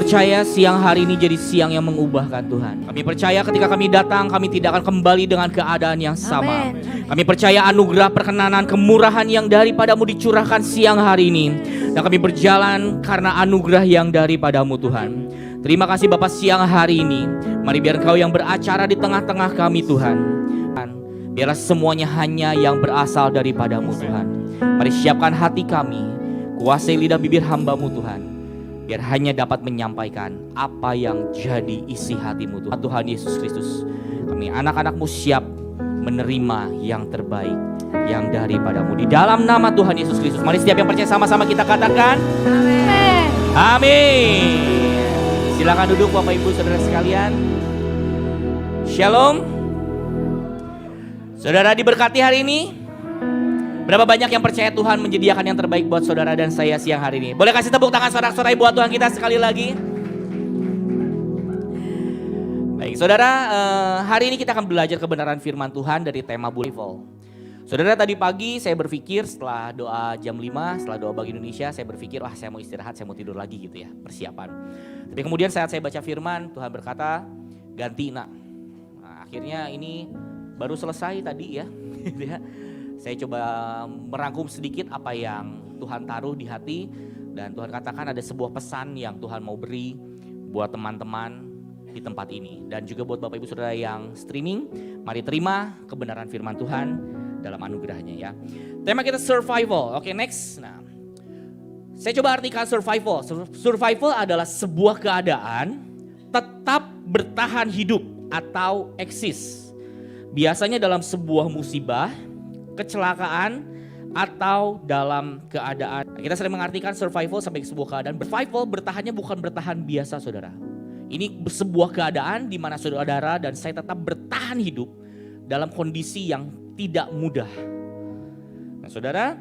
percaya siang hari ini jadi siang yang mengubahkan Tuhan. Kami percaya ketika kami datang, kami tidak akan kembali dengan keadaan yang sama. Kami percaya anugerah, perkenanan, kemurahan yang daripadamu dicurahkan siang hari ini. Dan kami berjalan karena anugerah yang daripadamu Tuhan. Terima kasih Bapak siang hari ini. Mari biar Engkau yang beracara di tengah-tengah kami Tuhan. Biarlah semuanya hanya yang berasal daripadamu Tuhan. Mari siapkan hati kami, kuasai lidah bibir hamba-Mu Tuhan, biar hanya dapat menyampaikan apa yang jadi isi hati-Mu Tuhan. Tuhan Yesus Kristus, kami anak-anak-Mu siap menerima yang terbaik yang daripadamu. Di dalam nama Tuhan Yesus Kristus, mari setiap yang percaya sama-sama kita katakan amin. Amin. Silakan duduk Bapak Ibu Saudara sekalian. Shalom. Saudara diberkati hari ini. Berapa banyak yang percaya Tuhan menyediakan yang terbaik buat saudara dan saya siang hari ini? Boleh kasih tepuk tangan sorak-sorai buat Tuhan kita sekali lagi. Baik saudara, hari ini kita akan belajar kebenaran firman Tuhan dari tema Revival. Saudara, tadi pagi saya berpikir setelah doa jam 5, setelah doa bagi Indonesia, saya berpikir wah saya mau istirahat, saya mau tidur lagi gitu ya, persiapan. Tapi kemudian saat saya baca firman, Tuhan berkata ganti nak. Nah, akhirnya ini baru selesai tadi ya, gitu ya. Saya coba merangkum sedikit apa yang Tuhan taruh di hati. Dan Tuhan katakan ada sebuah pesan yang Tuhan mau beri buat teman-teman di tempat ini. Dan juga buat Bapak Ibu Saudara yang streaming, mari terima kebenaran firman Tuhan dalam anugerahnya ya. Tema kita survival, oke next. Nah, saya coba artikan survival. Survival adalah sebuah keadaan tetap bertahan hidup atau eksis. Biasanya dalam sebuah musibah, kecelakaan, atau dalam keadaan. Kita sering mengartikan survival sampai sebuah keadaan. Survival bertahannya bukan bertahan biasa saudara. Ini sebuah keadaan di mana saudara dan saya tetap bertahan hidup dalam kondisi yang tidak mudah. Nah saudara,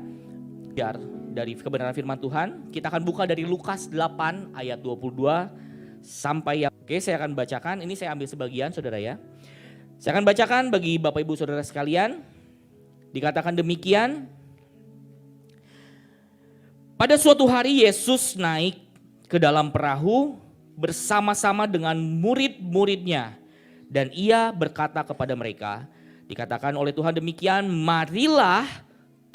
biar dari kebenaran firman Tuhan, kita akan buka dari Lukas 8 ayat 22 sampai yang. Oke, saya akan bacakan. Ini saya ambil sebagian saudara ya. Saya akan bacakan bagi Bapak Ibu Saudara sekalian. Dikatakan demikian. Pada suatu hari Yesus naik ke dalam perahu bersama-sama dengan murid-muridnya. Dan ia berkata kepada mereka, dikatakan oleh Tuhan demikian, marilah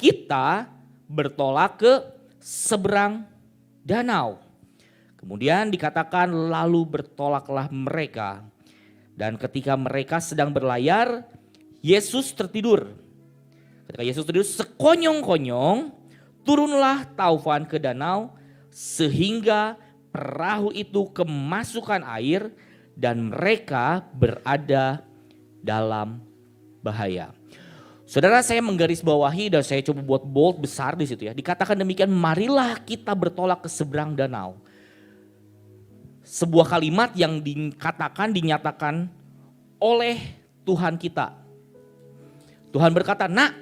kita bertolak ke seberang danau. Kemudian dikatakan lalu bertolaklah mereka. Dan ketika mereka sedang berlayar, Yesus tertidur. Ketika Yesus tertidur, sekonyong-konyong turunlah taufan ke danau sehingga perahu itu kemasukan air dan mereka berada dalam bahaya. Saudara, saya menggarisbawahi dan saya coba buat bold besar di situ ya. Dikatakan demikian, marilah kita bertolak ke seberang danau. Sebuah kalimat yang dikatakan, dinyatakan oleh Tuhan kita. Tuhan berkata, nak,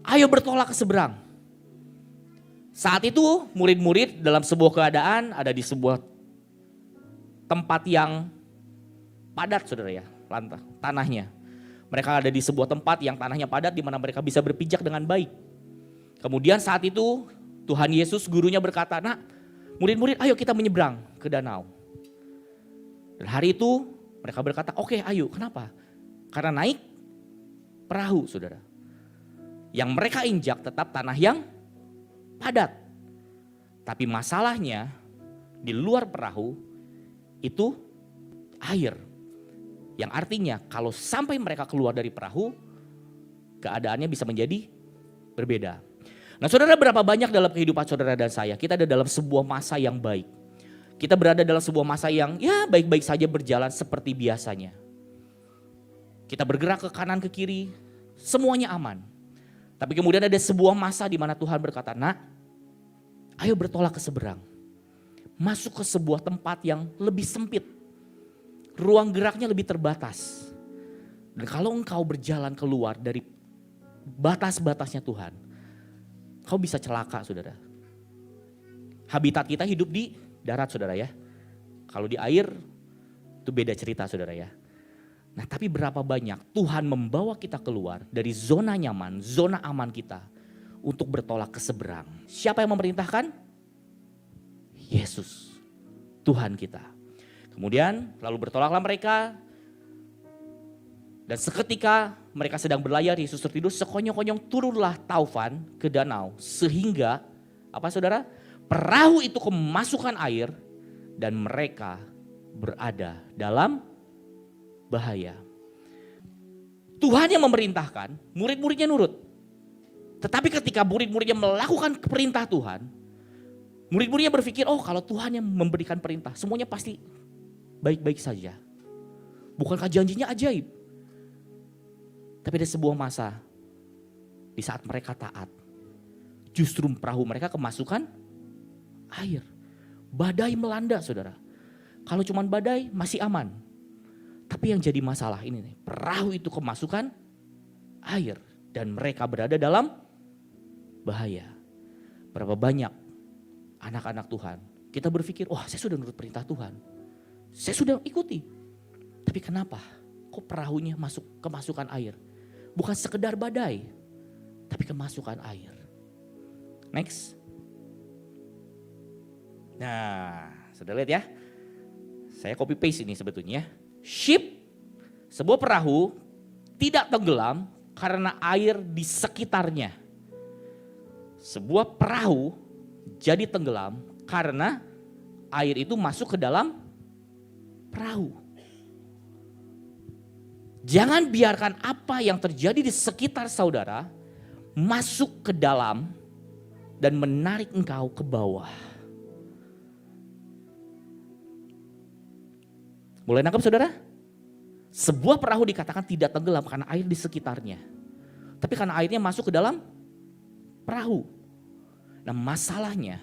ayo bertolak ke seberang. Saat itu murid-murid dalam sebuah keadaan ada di sebuah tempat yang padat saudara ya, tanahnya. Mereka ada di sebuah tempat yang tanahnya padat di mana mereka bisa berpijak dengan baik. Kemudian saat itu Tuhan Yesus gurunya berkata, nak, murid-murid ayo kita menyeberang ke danau. Dan hari itu mereka berkata, oke, ayo. Kenapa? Karena naik perahu saudara. Yang mereka injak tetap tanah yang padat. Tapi masalahnya di luar perahu itu air. Yang artinya kalau sampai mereka keluar dari perahu, keadaannya bisa menjadi berbeda. Nah saudara, berapa banyak dalam kehidupan saudara dan saya, kita ada dalam sebuah masa yang baik. Kita berada dalam sebuah masa yang ya baik-baik saja berjalan seperti biasanya. Kita bergerak ke kanan ke kiri, semuanya aman. Tapi kemudian ada sebuah masa di mana Tuhan berkata, nak, ayo bertolak ke seberang. Masuk ke sebuah tempat yang lebih sempit. Ruang geraknya lebih terbatas. Dan kalau engkau berjalan keluar dari batas-batasnya Tuhan, kau bisa celaka saudara. Habitat kita hidup di darat saudara ya. Kalau di air itu beda cerita saudara ya. Nah tapi berapa banyak Tuhan membawa kita keluar dari zona nyaman, zona aman kita untuk bertolak ke seberang. Siapa yang memerintahkan? Yesus. Tuhan kita. Kemudian lalu bertolaklah mereka, dan seketika mereka sedang berlayar, Yesus tertidur, sekonyong-konyong turunlah taufan ke danau. Sehingga, apa saudara? Perahu itu kemasukan air dan mereka berada dalam bahaya. Tuhan yang memerintahkan, murid-muridnya nurut. Tetapi ketika murid-muridnya melakukan perintah Tuhan, murid-muridnya berpikir, oh kalau Tuhan yang memberikan perintah, semuanya pasti baik-baik saja. Bukankah janjinya ajaib? Tapi ada sebuah masa di saat mereka taat, justru perahu mereka kemasukan air. Badai melanda saudara. Kalau cuma badai masih aman. Tapi yang jadi masalah ini nih, perahu itu kemasukan air dan mereka berada dalam bahaya. Berapa banyak anak-anak Tuhan kita berpikir, wah saya sudah nurut perintah Tuhan, saya sudah ikuti. Tapi kenapa kok perahunya kemasukan air? Bukan sekedar badai, tapi kemasukan air. Next. Nah, sudah lihat ya. Saya copy paste ini sebetulnya. Ship, sebuah perahu tidak tenggelam karena air di sekitarnya. Sebuah perahu jadi tenggelam karena air itu masuk ke dalam perahu. Jangan biarkan apa yang terjadi di sekitar saudara masuk ke dalam dan menarik engkau ke bawah. Mulai nangkap saudara? Sebuah perahu dikatakan tidak tenggelam karena air di sekitarnya. Tapi karena airnya masuk ke dalam perahu. Nah masalahnya,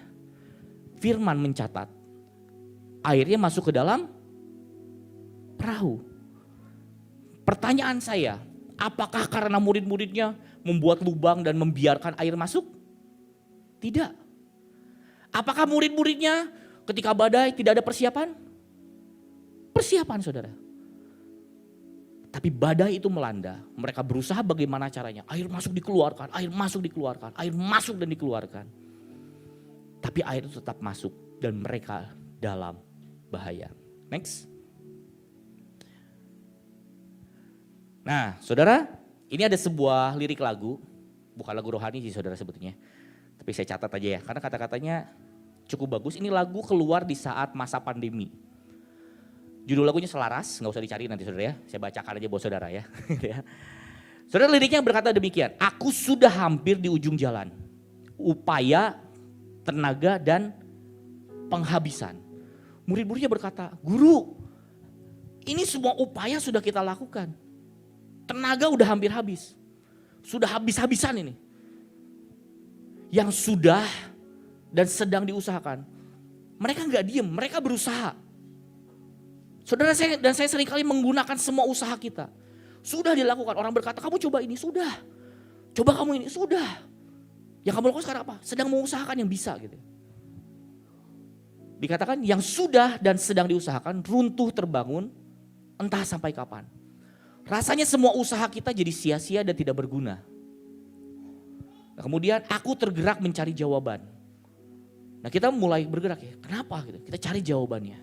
firman mencatat airnya masuk ke dalam perahu. Pertanyaan saya, apakah karena murid-muridnya membuat lubang dan membiarkan air masuk? Tidak. Apakah murid-muridnya ketika badai tidak ada persiapan? Persiapan saudara. Tapi badai itu melanda, mereka berusaha bagaimana caranya. Air masuk dikeluarkan, air masuk dikeluarkan, air masuk dan dikeluarkan. Tapi air itu tetap masuk dan mereka dalam bahaya. Next. Nah saudara, ini ada sebuah lirik lagu, bukan lagu rohani sih saudara sebetulnya. Tapi saya catat aja ya, karena kata-katanya cukup bagus. Ini lagu keluar di saat masa pandemi. Judul lagunya Selaras, gak usah dicari nanti saudara ya. Saya bacakan aja buat saudara ya. Saudara liriknya berkata demikian, aku sudah hampir di ujung jalan. Upaya, tenaga dan penghabisan. Murid-muridnya berkata, guru ini semua upaya sudah kita lakukan. Tenaga udah hampir habis. Sudah habis-habisan ini. Yang sudah dan sedang diusahakan. Mereka gak diem, mereka berusaha. Saudara saya seringkali menggunakan semua usaha kita. Sudah dilakukan, orang berkata kamu coba ini, sudah. Coba kamu ini, sudah. Yang kamu lakukan sekarang apa? Sedang mengusahakan yang bisa gitu. Dikatakan yang sudah dan sedang diusahakan runtuh terbangun entah sampai kapan. Rasanya semua usaha kita jadi sia-sia dan tidak berguna. Nah, kemudian aku tergerak mencari jawaban. Nah kita mulai bergerak ya, kenapa gitu? Kita cari jawabannya.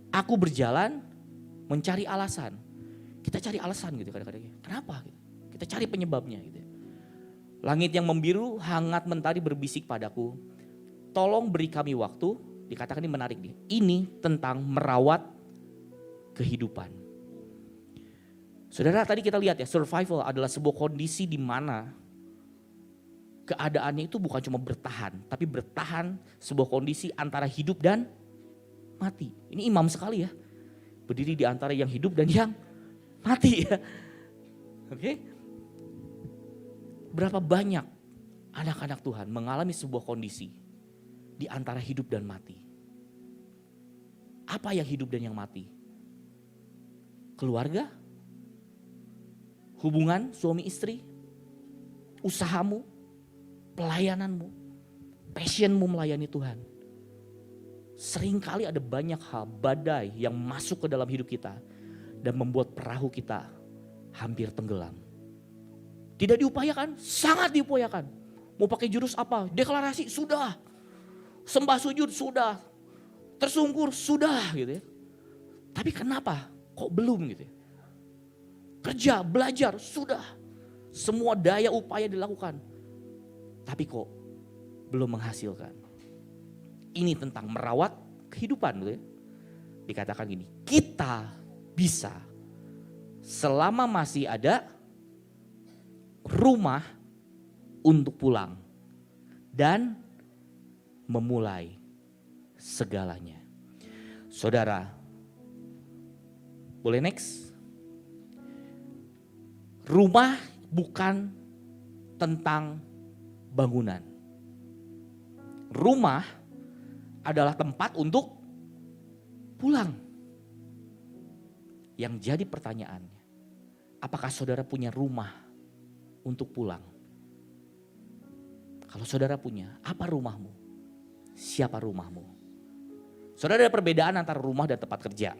Aku berjalan mencari alasan. Kita cari alasan gitu kadang-kadang. Kenapa gitu? Kita cari penyebabnya gitu. Langit yang membiru hangat mentari berbisik padaku. Tolong beri kami waktu. Dikatakan ini menarik nih. Ini tentang merawat kehidupan. Saudara tadi kita lihat ya, survival adalah sebuah kondisi di mana keadaannya itu bukan cuma bertahan, tapi bertahan sebuah kondisi antara hidup dan mati. Ini imam sekali ya, berdiri di antara yang hidup dan yang mati ya. Oke? Berapa banyak anak-anak Tuhan mengalami sebuah kondisi di antara hidup dan mati. Apa yang hidup dan yang mati? Keluarga? Hubungan suami istri, usahamu, pelayananmu, passionmu melayani Tuhan. Seringkali ada banyak hal badai yang masuk ke dalam hidup kita dan membuat perahu kita hampir tenggelam. Tidak diupayakan, sangat diupayakan. Mau pakai jurus apa? Deklarasi, sudah. Sembah sujud, sudah. tersungkur, sudah gitu ya. Tapi kenapa kok belum gitu ya. Kerja, belajar, sudah. Semua daya upaya dilakukan. Tapi kok belum menghasilkan. Ini tentang merawat kehidupan gitu ya. Dikatakan gini, kita bisa selama masih ada rumah untuk pulang dan memulai segalanya. Saudara, boleh next? Rumah bukan tentang bangunan. Rumah adalah tempat untuk pulang. Yang jadi pertanyaannya, apakah saudara punya rumah untuk pulang? Kalau saudara punya, apa rumahmu? Siapa rumahmu? Saudara, ada perbedaan antara rumah dan tempat kerja.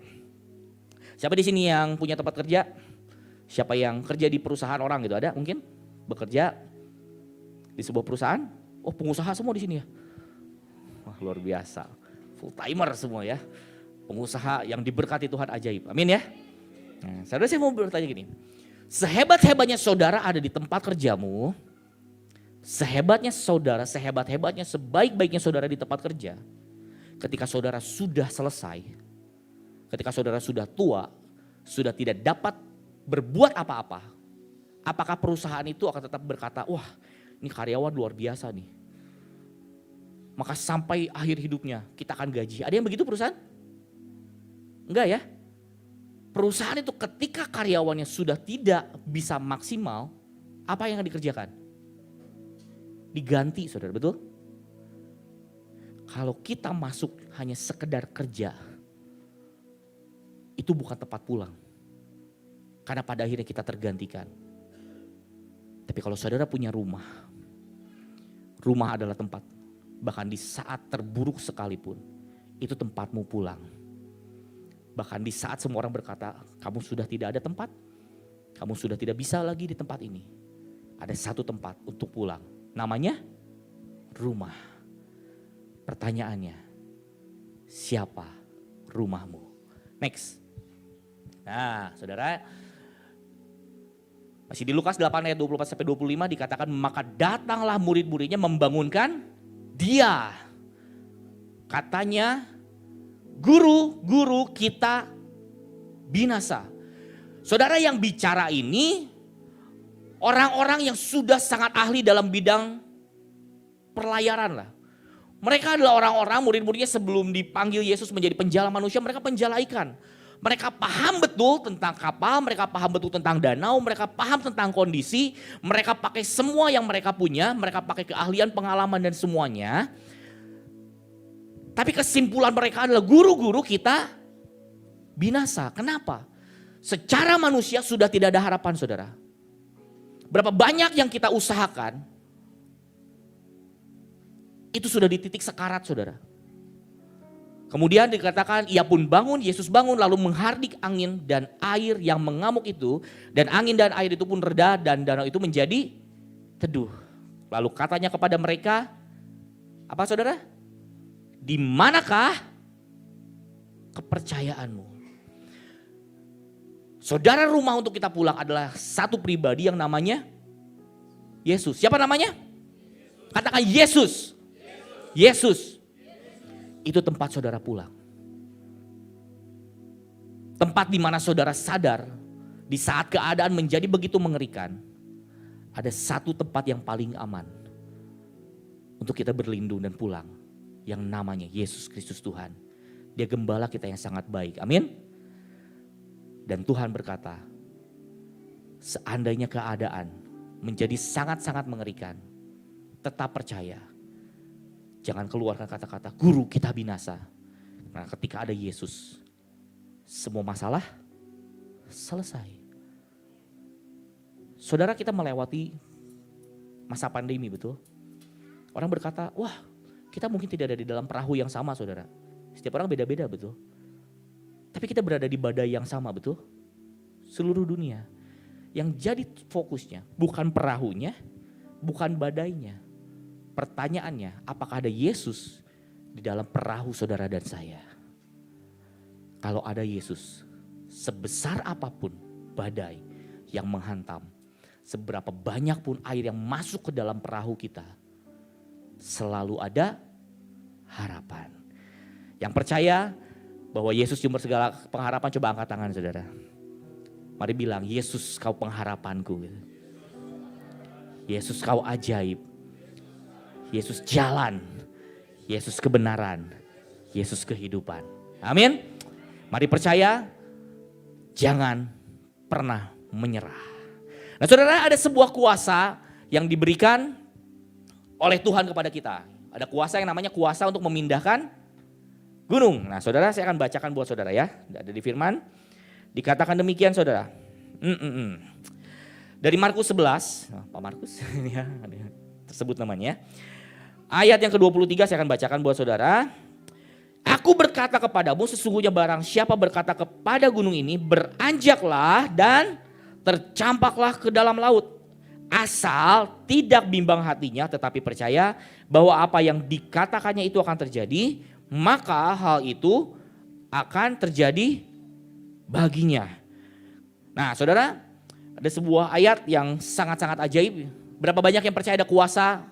Siapa di sini yang punya tempat kerja? Siapa yang kerja di perusahaan orang gitu, ada mungkin? Bekerja di sebuah perusahaan? Oh, pengusaha semua di sini ya? Wah, luar biasa. Full timer semua ya. Pengusaha yang diberkati Tuhan ajaib. Amin ya. Nah, saudara, saya mau bertanya gini. Sehebat-hebatnya saudara ada di tempat kerjamu. Sehebatnya saudara, sehebat-hebatnya, sebaik-baiknya saudara di tempat kerja. Ketika saudara sudah selesai. Ketika saudara sudah tua. Sudah tidak dapat berbuat apa-apa. Apakah perusahaan itu akan tetap berkata, wah ini karyawan luar biasa nih. Maka sampai akhir hidupnya kita akan gaji. Ada yang begitu perusahaan? Enggak ya. Perusahaan itu ketika karyawannya sudah tidak bisa maksimal, apa yang akan dikerjakan? Diganti, saudara, betul? Kalau kita masuk hanya sekedar kerja, itu bukan tempat pulang. Karena pada akhirnya kita tergantikan. Tapi kalau saudara punya rumah, rumah adalah tempat, bahkan di saat terburuk sekalipun, itu tempatmu pulang. Bahkan di saat semua orang berkata, kamu sudah tidak ada tempat, kamu sudah tidak bisa lagi di tempat ini. Ada satu tempat untuk pulang, namanya rumah. Pertanyaannya, siapa rumahmu? Next. Nah, saudara, masih di Lukas 8 ayat 24-25 dikatakan, maka datanglah murid-muridnya membangunkan dia. Katanya, guru kita binasa. Saudara, yang bicara ini orang-orang yang sudah sangat ahli dalam bidang pelayaran lah. Mereka adalah orang-orang murid-muridnya sebelum dipanggil Yesus menjadi penjala manusia, mereka penjala ikan. Mereka paham betul tentang kapal, mereka paham betul tentang danau, mereka paham tentang kondisi, mereka pakai semua yang mereka punya, mereka pakai keahlian, pengalaman dan semuanya. Tapi kesimpulan mereka adalah guru-guru kita binasa. Kenapa? Secara manusia sudah tidak ada harapan, saudara. Berapa banyak yang kita usahakan, itu sudah di titik sekarat, saudara. Kemudian dikatakan ia pun bangun, Yesus bangun lalu menghardik angin dan air yang mengamuk itu. Dan angin dan air itu pun reda dan danau itu menjadi teduh. Lalu katanya kepada mereka, apa saudara? Di manakah kepercayaanmu? Saudara, rumah untuk kita pulang adalah satu pribadi yang namanya Yesus. Siapa namanya? Katakan Yesus. Yesus. Itu tempat saudara pulang. Tempat di mana saudara sadar di saat keadaan menjadi begitu mengerikan, ada satu tempat yang paling aman untuk kita berlindung dan pulang, yang namanya Yesus Kristus Tuhan. Dia gembala kita yang sangat baik. Amin. Dan Tuhan berkata, seandainya keadaan menjadi sangat-sangat mengerikan, tetap percaya. Jangan keluarkan kata-kata guru kita binasa. Karena ketika ada Yesus, semua masalah selesai. Saudara, kita melewati masa pandemi, betul? Orang berkata, wah kita mungkin tidak ada di dalam perahu yang sama, saudara. Setiap orang beda-beda, betul? Tapi kita berada di badai yang sama, betul? Seluruh dunia. Yang jadi fokusnya bukan perahunya, bukan badainya. Pertanyaannya, apakah ada Yesus di dalam perahu saudara dan saya? Kalau ada Yesus, sebesar apapun badai yang menghantam, seberapa banyak pun air yang masuk ke dalam perahu kita, selalu ada harapan. Yang percaya bahwa Yesus sumber segala pengharapan, coba angkat tangan saudara. Mari bilang, Yesus kau pengharapanku. Yesus kau ajaib. Yesus jalan. Yesus kebenaran. Yesus kehidupan. Amin. Mari percaya, jangan pernah menyerah. Nah saudara, ada sebuah kuasa yang diberikan oleh Tuhan kepada kita. Ada kuasa yang namanya kuasa untuk memindahkan gunung. Nah saudara, saya akan bacakan buat saudara ya. Ada di firman. Dikatakan demikian saudara. Dari Markus 11. Pak Markus ya, tersebut namanya. Ayat yang ke-23 saya akan bacakan buat saudara. Aku berkata kepadamu, sesungguhnya barang siapa berkata kepada gunung ini, beranjaklah dan tercampaklah ke dalam laut. Asal tidak bimbang hatinya, tetapi percaya bahwa apa yang dikatakannya itu akan terjadi, maka hal itu akan terjadi baginya. Nah saudara, ada sebuah ayat yang sangat-sangat ajaib. Berapa banyak yang percaya ada kuasa,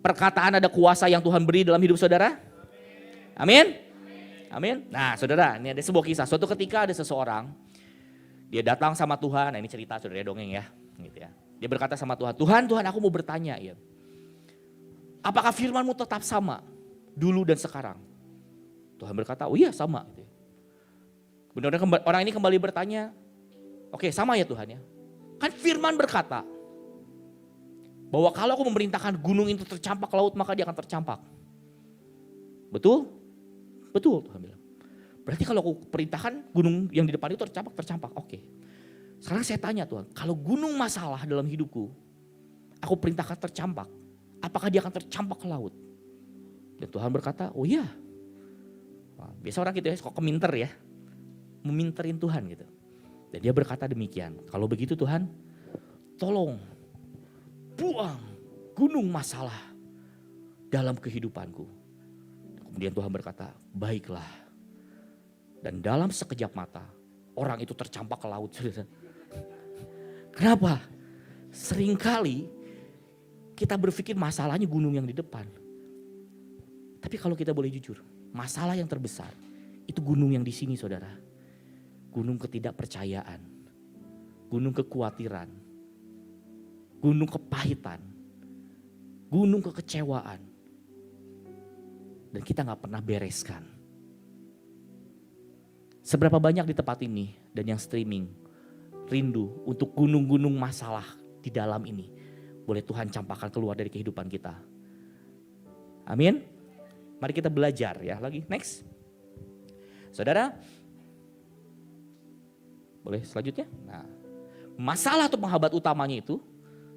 perkataan ada kuasa yang Tuhan beri dalam hidup saudara? Amin. Amin. Nah saudara, ini ada sebuah kisah. Suatu ketika ada seseorang, dia datang sama Tuhan. Nah ini cerita saudara, dongeng ya, gitu ya. Dia berkata sama Tuhan, Tuhan aku mau bertanya ya. Apakah firman-Mu tetap sama dulu dan sekarang? Tuhan berkata, oh iya sama. Kemudian orang ini kembali bertanya, oke sama ya Tuhan ya. Kan firman berkata bahwa kalau aku memerintahkan gunung itu tercampak ke laut, maka dia akan tercampak. Betul? Betul Tuhan bilang. Berarti kalau aku perintahkan gunung yang di depan itu tercampak. Oke. Sekarang saya tanya Tuhan, kalau gunung masalah dalam hidupku, aku perintahkan tercampak, apakah dia akan tercampak ke laut? Dan Tuhan berkata, oh iya. Nah, biasa orang gitu ya, kok keminter ya. Meminterin Tuhan gitu. Dan dia berkata demikian, kalau begitu Tuhan, tolong buang gunung masalah dalam kehidupanku. Kemudian Tuhan berkata, baiklah. Dan dalam sekejap mata, orang itu tercampak ke laut. Kenapa? Seringkali kita berpikir masalahnya gunung yang di depan. Tapi kalau kita boleh jujur, masalah yang terbesar itu gunung yang di sini saudara. Gunung ketidakpercayaan, gunung kekhawatiran, gunung kepahitan, gunung kekecewaan. Dan kita gak pernah bereskan. Seberapa banyak di tempat ini dan yang streaming rindu untuk gunung-gunung masalah di dalam ini. Boleh Tuhan campakkan keluar dari kehidupan kita. Amin. Mari kita belajar ya lagi. Next. Saudara. Boleh selanjutnya. Nah, masalah atau penghambat utamanya itu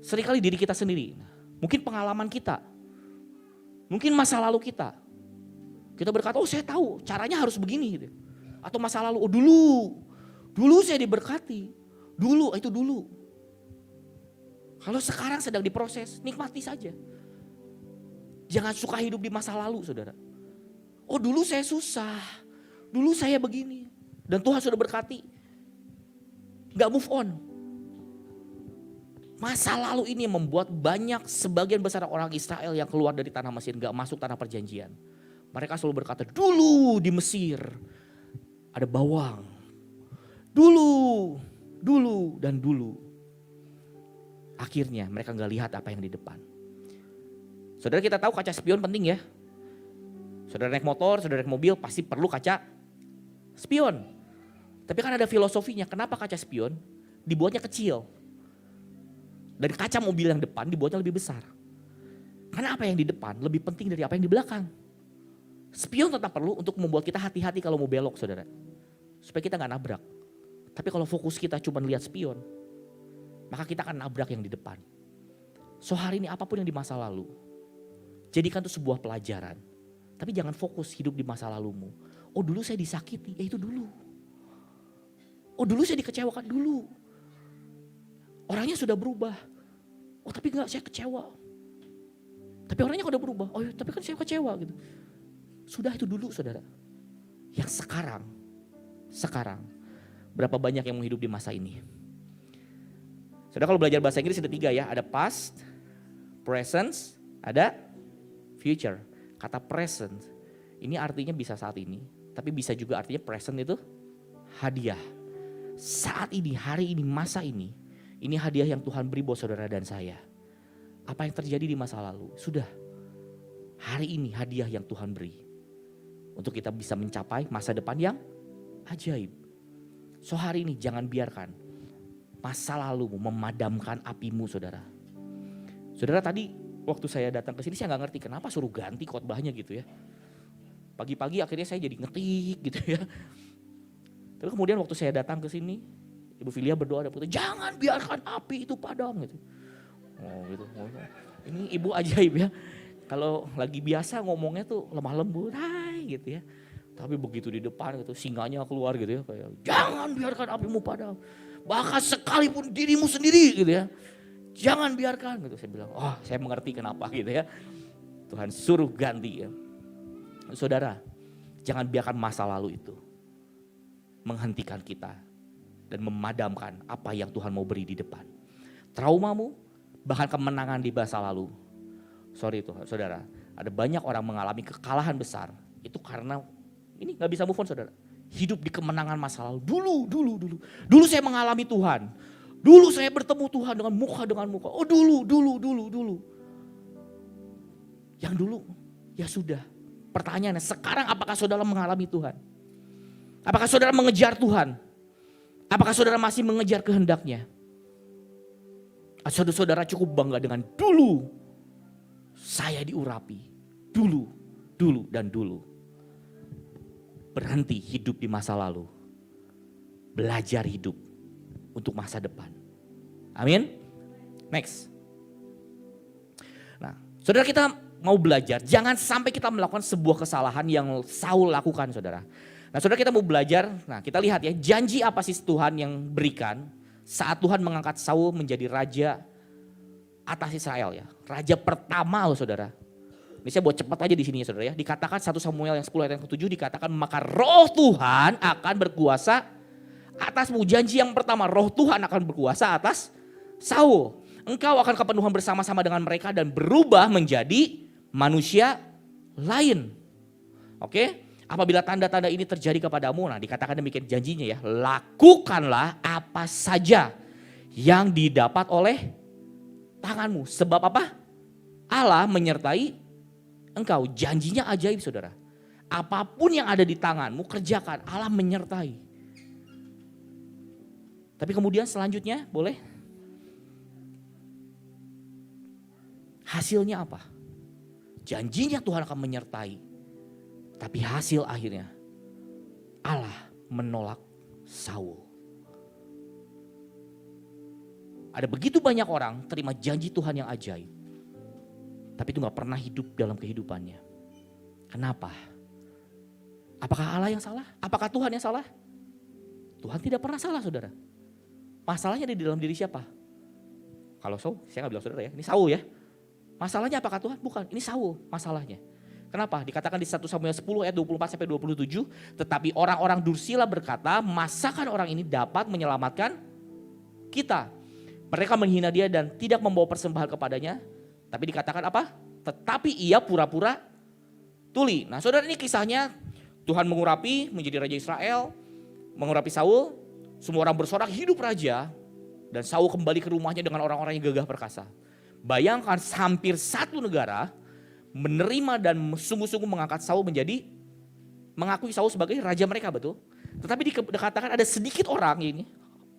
seringkali diri kita sendiri. Mungkin pengalaman kita. Mungkin masa lalu kita. Kita berkata, oh saya tahu caranya harus begini gitu. Atau masa lalu, oh dulu saya diberkati. Dulu. Kalau sekarang sedang diproses, nikmati saja. Jangan suka hidup di masa lalu saudara. Oh dulu saya susah, dulu saya begini. Dan Tuhan sudah berkati. Gak move on. Masa lalu ini membuat banyak sebagian besar orang Israel yang keluar dari tanah Mesir gak masuk tanah perjanjian. Mereka selalu berkata dulu di Mesir ada bawang. Dulu dan dulu. Akhirnya mereka gak lihat apa yang di depan. Saudara kita tahu kaca spion penting ya. Saudara naik motor, saudara naik mobil pasti perlu kaca spion. Tapi kan ada filosofinya, kenapa kaca spion dibuatnya kecil. Dan kaca mobil yang depan dibuatnya lebih besar. Karena apa yang di depan lebih penting dari apa yang di belakang. Spion tetap perlu untuk membuat kita hati-hati kalau mau belok saudara. Supaya kita gak nabrak. Tapi kalau fokus kita cuma lihat spion, maka kita akan nabrak yang di depan. So hari ini apapun yang di masa lalu, jadikan itu sebuah pelajaran. Tapi jangan fokus hidup di masa lalumu. Oh dulu saya disakiti, ya itu dulu. Oh dulu saya dikecewakan dulu. Orangnya sudah berubah. Oh tapi enggak, saya kecewa. Tapi orangnya udah berubah. Oh tapi kan saya kecewa gitu. Sudah itu dulu saudara. Yang sekarang sekarang. Berapa banyak yang mau hidup di masa ini? Saudara kalau belajar bahasa Inggris ada 3 ya, ada past, present, ada future. Kata present ini artinya bisa saat ini, tapi bisa juga artinya present itu hadiah. Saat ini, hari ini, masa ini hadiah yang Tuhan beri buat saudara dan saya. Apa yang terjadi di masa lalu, sudah. Hari ini hadiah yang Tuhan beri untuk kita bisa mencapai masa depan yang ajaib. So hari ini jangan biarkan masa lalumu memadamkan apimu saudara. Saudara tadi waktu saya datang ke sini saya gak ngerti kenapa suruh ganti khotbahnya gitu ya. Pagi-pagi akhirnya saya jadi ngetik gitu ya. Tapi kemudian waktu saya datang ke sini, Ibu Filia berdoa dan berkata, jangan biarkan api itu padam gitu. Oh gitu. Ini ibu ajaib ya. Kalau lagi biasa ngomongnya tuh lemah lembut, hai gitu ya. Tapi begitu di depan gitu singanya keluar gitu ya. Kayak, jangan biarkan apimu padam. Bahkan sekalipun dirimu sendiri gitu ya. Jangan biarkan gitu. Saya bilang, oh saya mengerti kenapa gitu ya. Tuhan suruh ganti ya. Saudara, jangan biarkan masa lalu itu menghentikan kita dan memadamkan apa yang Tuhan mau beri di depan. Traumamu, bahkan kemenangan di masa lalu. Sorry Tuhan, saudara, ada banyak orang mengalami kekalahan besar. Itu karena ini gak bisa move on saudara. Hidup di kemenangan masa lalu. Dulu saya mengalami Tuhan. Dulu saya bertemu Tuhan dengan muka. Oh dulu. Yang dulu, ya sudah. Pertanyaannya, sekarang apakah saudara mengalami Tuhan? Apakah saudara mengejar Tuhan? Apakah saudara masih mengejar kehendaknya? Saudara cukup bangga dengan dulu saya diurapi. Dulu. Berhenti hidup di masa lalu. Belajar hidup untuk masa depan. Amin. Next. Nah, saudara kita mau belajar, jangan sampai kita melakukan sebuah kesalahan yang Saul lakukan saudara. Nah saudara kita mau belajar, nah kita lihat ya janji apa sih Tuhan yang berikan saat Tuhan mengangkat Saul menjadi raja atas Israel ya. Raja pertama loh saudara. Ini saya buat cepat aja di sini ya saudara ya. Dikatakan 1 Samuel yang 10 ayat yang ke-7 dikatakan maka roh Tuhan akan berkuasa atasmu. Janji yang pertama roh Tuhan akan berkuasa atas Saul. Engkau akan kepenuhan bersama-sama dengan mereka dan berubah menjadi manusia lain. Oke, apabila tanda-tanda ini terjadi kepadamu, nah dikatakan demikian janjinya ya, lakukanlah apa saja yang didapat oleh tanganmu. Sebab apa? Allah menyertai engkau. Janjinya ajaib saudara. Apapun yang ada di tanganmu kerjakan, Allah menyertai. Tapi kemudian selanjutnya boleh? Hasilnya apa? Janjinya Tuhan akan menyertai. Tapi hasil akhirnya Allah menolak Saul. Ada begitu banyak orang terima janji Tuhan yang ajaib. Tapi itu gak pernah hidup dalam kehidupannya. Kenapa? Apakah Allah yang salah? Apakah Tuhan yang salah? Tuhan tidak pernah salah saudara. Masalahnya ada di dalam diri siapa? Kalau Saul, saya gak bilang saudara ya, ini Saul ya. Masalahnya apakah Tuhan? Bukan, ini Saul masalahnya. Kenapa? Dikatakan di 1 Samuel 10 ayat 24 sampai 27, tetapi orang-orang dursila berkata, masakan orang ini dapat menyelamatkan kita? Mereka menghina dia dan tidak membawa persembahan kepadanya. Tapi dikatakan apa? Tetapi ia pura-pura tuli. Nah saudara ini kisahnya Tuhan mengurapi menjadi raja Israel, mengurapi Saul, semua orang bersorak hidup raja. Dan Saul kembali ke rumahnya dengan orang-orang yang gagah perkasa. Bayangkan hampir satu negara menerima dan sungguh-sungguh mengangkat Saul menjadi, mengakui Saul sebagai raja mereka betul. Tetapi dikatakan ada sedikit orang ini,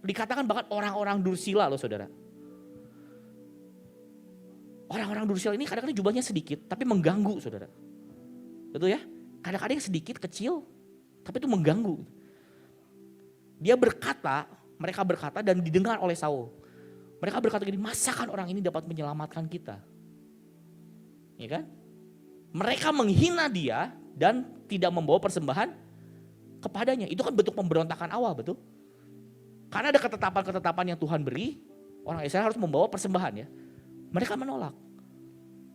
dikatakan bahkan orang-orang dursila loh saudara. Orang-orang dursila ini kadang-kadang jubahnya sedikit tapi mengganggu saudara. Betul ya? Kadang-kadang sedikit kecil tapi itu mengganggu. Dia berkata, mereka berkata dan didengar oleh Saul. Mereka berkata gini, masakan orang ini dapat menyelamatkan kita? Ya kan? Mereka menghina dia dan tidak membawa persembahan kepadanya. Itu kan bentuk pemberontakan awal betul? Karena ada ketetapan-ketetapan yang Tuhan beri, orang Israel harus membawa persembahan ya. Mereka menolak.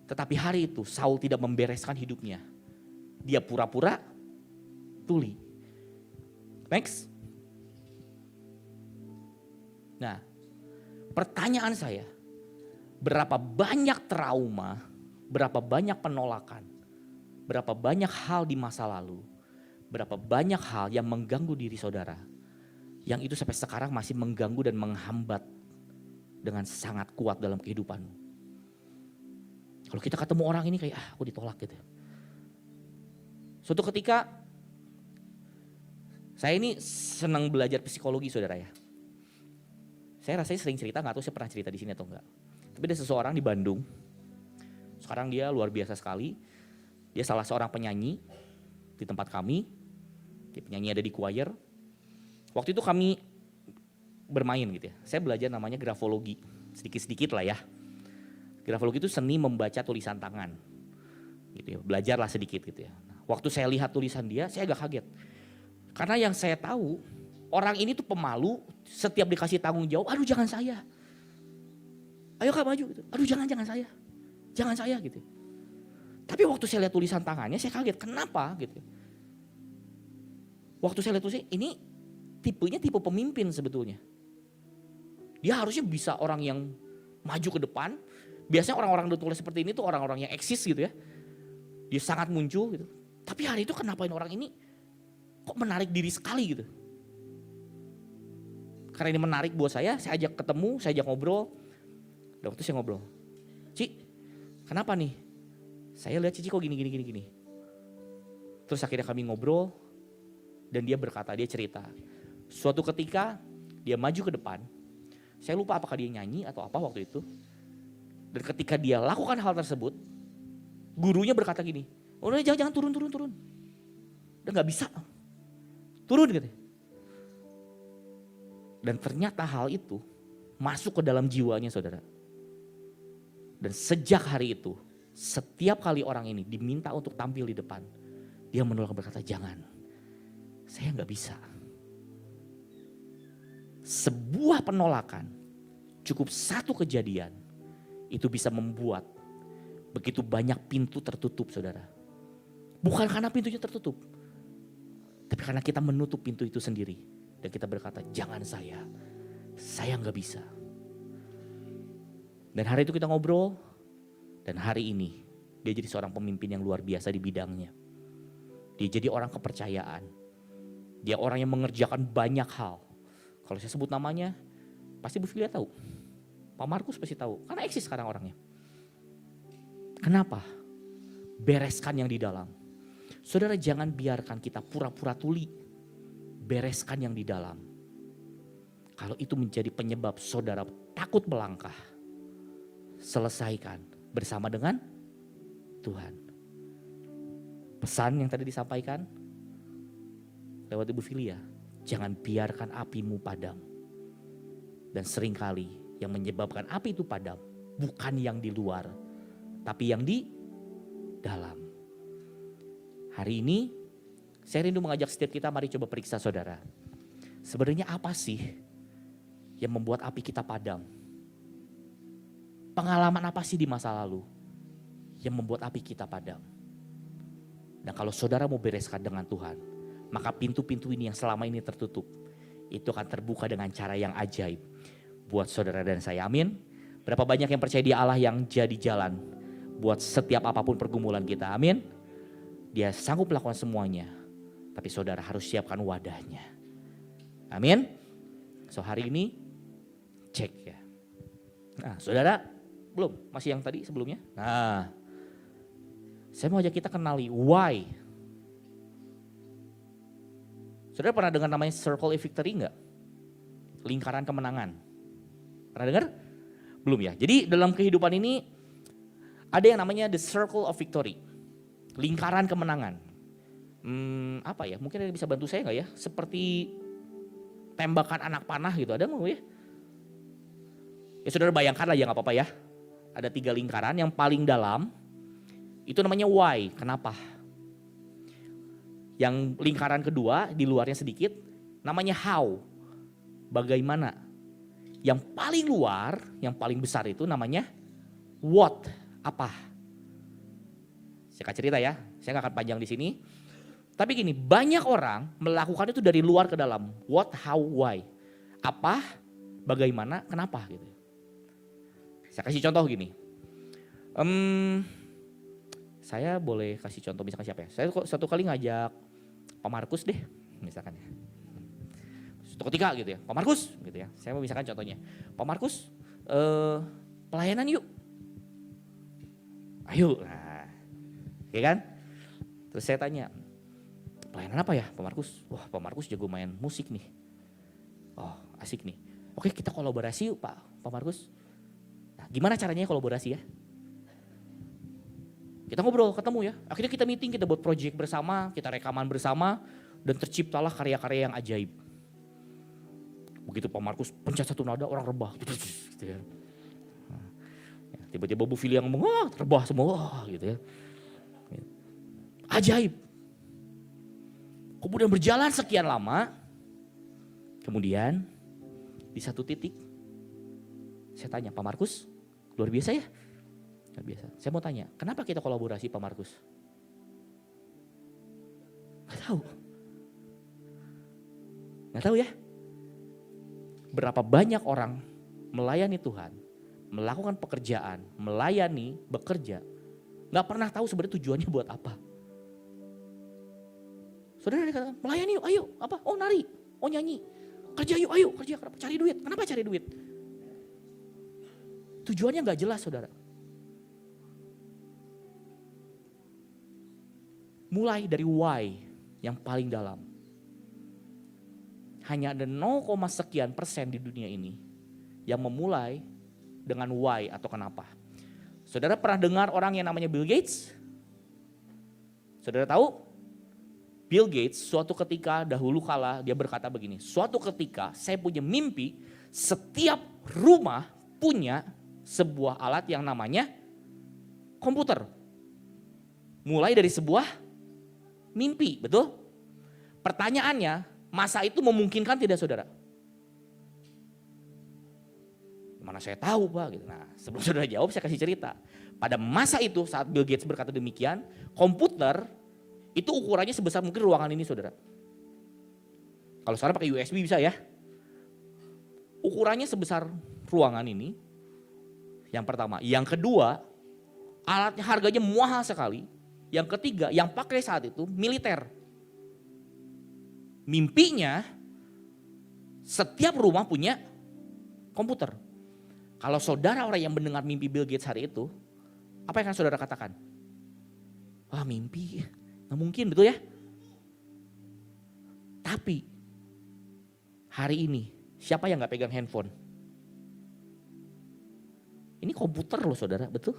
Tetapi hari itu Saul tidak membereskan hidupnya. Dia pura-pura tuli. Next. Nah, pertanyaan saya, berapa banyak trauma, berapa banyak penolakan, berapa banyak hal di masa lalu, berapa banyak hal yang mengganggu diri saudara, yang itu sampai sekarang masih mengganggu dan menghambat dengan sangat kuat dalam kehidupanmu. Kalau kita ketemu orang ini kayak, aku ditolak gitu. Suatu ketika, saya ini senang belajar psikologi saudara ya. Saya rasanya sering cerita, gak tahu saya pernah cerita di sini atau enggak. Tapi ada seseorang di Bandung, sekarang dia luar biasa sekali. Dia salah seorang penyanyi di tempat kami, dia penyanyi ada di choir. Waktu itu kami bermain gitu ya, saya belajar namanya grafologi, sedikit-sedikit lah ya. Grafologi itu seni membaca tulisan tangan, gitu ya, belajarlah sedikit gitu ya. Waktu saya lihat tulisan dia, saya agak kaget. Karena yang saya tahu, orang ini tuh pemalu, setiap dikasih tanggung jawab, aduh jangan saya. Ayo Kak maju gitu, aduh jangan saya gitu. Tapi waktu saya lihat tulisan tangannya, saya kaget, kenapa gitu. Waktu saya lihat tulisan, ini tipenya tipe pemimpin sebetulnya. Dia harusnya bisa orang yang maju ke depan. Biasanya orang-orang tulis seperti ini tuh orang-orang yang eksis gitu ya. Dia sangat muncul gitu. Tapi hari itu kenapain orang ini kok menarik diri sekali gitu. Karena ini menarik buat saya ajak ketemu, saya ajak ngobrol. Dan waktu saya ngobrol, Ci, kenapa nih? Saya lihat Cici kok gini. Terus akhirnya kami ngobrol dan dia berkata, dia cerita. Suatu ketika dia maju ke depan, saya lupa apakah dia nyanyi atau apa waktu itu. Dan ketika dia lakukan hal tersebut, gurunya berkata gini, udah jangan turun. Udah gak bisa, turun gitu. Dan ternyata hal itu masuk ke dalam jiwanya saudara. Dan sejak hari itu, setiap kali orang ini diminta untuk tampil di depan, dia menolak berkata, jangan, saya gak bisa. Sebuah penolakan, cukup satu kejadian, itu bisa membuat begitu banyak pintu tertutup saudara. Bukan karena pintunya tertutup, tapi karena kita menutup pintu itu sendiri. Dan kita berkata, jangan saya gak bisa. Dan hari itu kita ngobrol, dan hari ini dia jadi seorang pemimpin yang luar biasa di bidangnya. Dia jadi orang kepercayaan. Dia orang yang mengerjakan banyak hal. Kalau saya sebut namanya, pasti Bu Filia tahu. Pak Markus pasti tahu, karena eksis sekarang orangnya. Kenapa? Bereskan yang di dalam. Saudara jangan biarkan kita pura-pura tuli. Bereskan yang di dalam. Kalau itu menjadi penyebab saudara takut melangkah, selesaikan bersama dengan Tuhan. Pesan yang tadi disampaikan lewat Ibu Filia, jangan biarkan apimu padam. Dan seringkali yang menyebabkan api itu padam bukan yang di luar, tapi yang di dalam. Hari ini saya rindu mengajak setiap kita, mari coba periksa saudara. Sebenarnya apa sih yang membuat api kita padam? Pengalaman apa sih di masa lalu yang membuat api kita padam? Dan kalau saudara mau bereskan dengan Tuhan, maka pintu-pintu ini yang selama ini tertutup, itu akan terbuka dengan cara yang ajaib buat saudara dan saya. Amin. Berapa banyak yang percaya di Allah yang jadi jalan buat setiap apapun pergumulan kita. Amin. Dia sanggup melakukan semuanya. Tapi saudara harus siapkan wadahnya. Amin. So hari ini cek ya. Nah saudara belum? Masih yang tadi sebelumnya? Nah saya mau ajak kita kenali why. Saudara pernah dengar namanya circle of victory enggak? Lingkaran kemenangan. Pernah dengar? Belum ya. Jadi dalam kehidupan ini ada yang namanya the circle of victory. Lingkaran kemenangan. Apa ya, mungkin ada yang bisa bantu saya gak ya? Seperti tembakan anak panah gitu, ada mau ya? Ya saudara bayangkan lah ya gak apa-apa ya. Ada 3 lingkaran, yang paling dalam itu namanya why, kenapa? Yang lingkaran kedua di luarnya sedikit namanya how, bagaimana? Yang paling luar, yang paling besar itu namanya what, apa? Saya akan cerita ya, saya gak akan panjang di sini. Tapi gini, banyak orang melakukan itu dari luar ke dalam. What, how, why. Apa, bagaimana, kenapa gitu. Saya kasih contoh gini. Saya boleh kasih contoh misalkan siapa ya. Saya satu kali ngajak Pak Markus deh misalkan ya. Suatu ketika gitu ya, Pak Markus gitu ya. Saya mau misalkan contohnya. Pak Markus pelayanan yuk. Ayo. Nah, ya kan? Terus saya tanya, pelayanan apa ya Pak Markus? Wah Pak Markus jago main musik nih. Oh asik nih. Oke kita kolaborasi yuk Pak Markus. Nah, gimana caranya kolaborasi ya? Kita ngobrol, ketemu ya. Akhirnya kita meeting, kita buat project bersama, kita rekaman bersama. Dan terciptalah karya-karya yang ajaib. Begitu Pak Markus pencet satu nada orang rebah. Gitu ya. Tiba-tiba Bu Fili yang ngomong, rebah semua gitu ya. Ajaib. Kemudian berjalan sekian lama, kemudian di satu titik saya tanya, Pak Markus luar biasa ya? Luar biasa. Saya mau tanya, kenapa kita kolaborasi Pak Markus? Gak tahu. Gak tahu ya? Berapa banyak orang melayani Tuhan, melakukan pekerjaan, melayani, bekerja, gak pernah tahu sebenarnya tujuannya buat apa. Saudara dikatakan, melayani yuk, ayo, apa? Oh nari, oh nyanyi, kerja yuk, ayo, kerja, kenapa? Cari duit, kenapa cari duit? Tujuannya gak jelas saudara. Mulai dari why yang paling dalam. Hanya ada 0, sekian persen di dunia ini yang memulai dengan why atau kenapa. Saudara pernah dengar orang yang namanya Bill Gates? Saudara tahu? Bill Gates suatu ketika dahulu kala dia berkata begini, suatu ketika saya punya mimpi setiap rumah punya sebuah alat yang namanya komputer. Mulai dari sebuah mimpi, betul? Pertanyaannya, masa itu memungkinkan tidak saudara? Mana saya tahu Pak. Gitu. Nah sebelum saudara jawab saya kasih cerita. Pada masa itu saat Bill Gates berkata demikian, komputer itu ukurannya sebesar mungkin ruangan ini saudara. Kalau sekarang pakai USB bisa ya. Ukurannya sebesar ruangan ini. Yang pertama. Yang kedua, alatnya harganya mahal sekali. Yang ketiga, yang pakai saat itu militer. Mimpinya setiap rumah punya komputer. Kalau saudara orang yang mendengar mimpi Bill Gates hari itu, apa yang akan saudara katakan? Wah mimpi, gak mungkin betul ya? Tapi hari ini siapa yang gak pegang handphone? Ini komputer loh saudara, betul?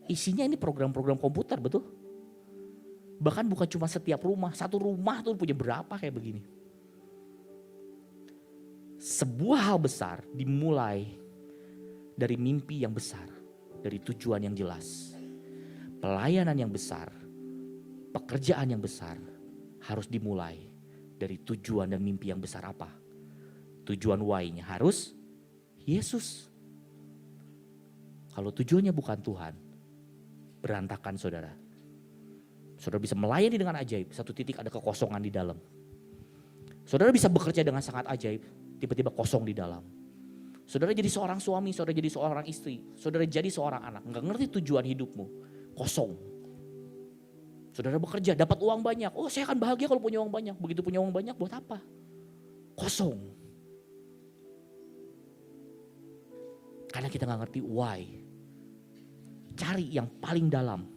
Isinya ini program-program komputer, betul? Bahkan bukan cuma setiap rumah, satu rumah tuh punya berapa kayak begini. Sebuah hal besar dimulai dari mimpi yang besar, dari tujuan yang jelas. Pelayanan yang besar, pekerjaan yang besar harus dimulai dari tujuan dan mimpi yang besar apa? Tujuan why-nya harus Yesus. Kalau tujuannya bukan Tuhan, berantakan saudara. Saudara bisa melayani dengan ajaib, satu titik ada kekosongan di dalam. Saudara bisa bekerja dengan sangat ajaib, tiba-tiba kosong di dalam. Saudara jadi seorang suami, saudara jadi seorang istri, saudara jadi seorang anak, nggak ngerti tujuan hidupmu, kosong. Saudara bekerja, dapat uang banyak, oh saya akan bahagia kalau punya uang banyak, begitu punya uang banyak buat apa? Kosong. Karena kita nggak ngerti why. Cari yang paling dalam.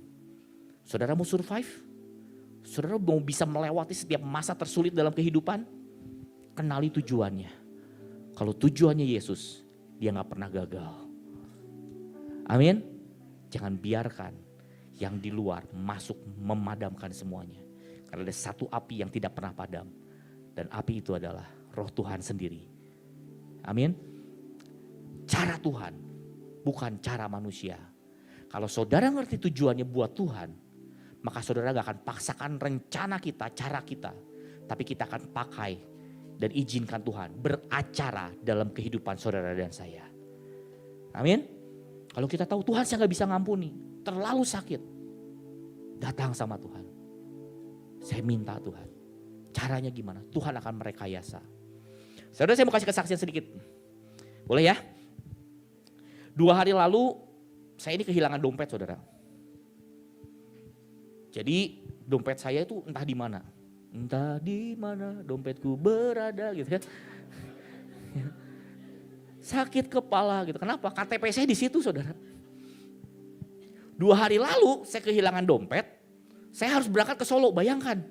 Saudara mau survive? Saudara mau bisa melewati setiap masa tersulit dalam kehidupan? Kenali tujuannya. Kalau tujuannya Yesus, dia gak pernah gagal. Amin. Jangan biarkan yang di luar masuk memadamkan semuanya. Karena ada satu api yang tidak pernah padam. Dan api itu adalah Roh Tuhan sendiri. Amin. Cara Tuhan, bukan cara manusia. Kalau saudara ngerti tujuannya buat Tuhan, maka saudara gak akan paksakan rencana kita, cara kita. Tapi kita akan pakai dan izinkan Tuhan beracara dalam kehidupan saudara dan saya. Amin. Kalau kita tahu Tuhan saya gak bisa ngampuni, terlalu sakit, datang sama Tuhan. Saya minta Tuhan, caranya gimana? Tuhan akan merekayasa. Saudara, saya mau kasih kesaksian sedikit. Boleh ya? 2 hari lalu saya ini kehilangan dompet, saudara. Jadi dompet saya itu entah di mana dompetku berada gitu kan. Sakit kepala gitu. Kenapa? KTP saya di situ, saudara. 2 hari lalu saya kehilangan dompet, saya harus berangkat ke Solo, bayangkan.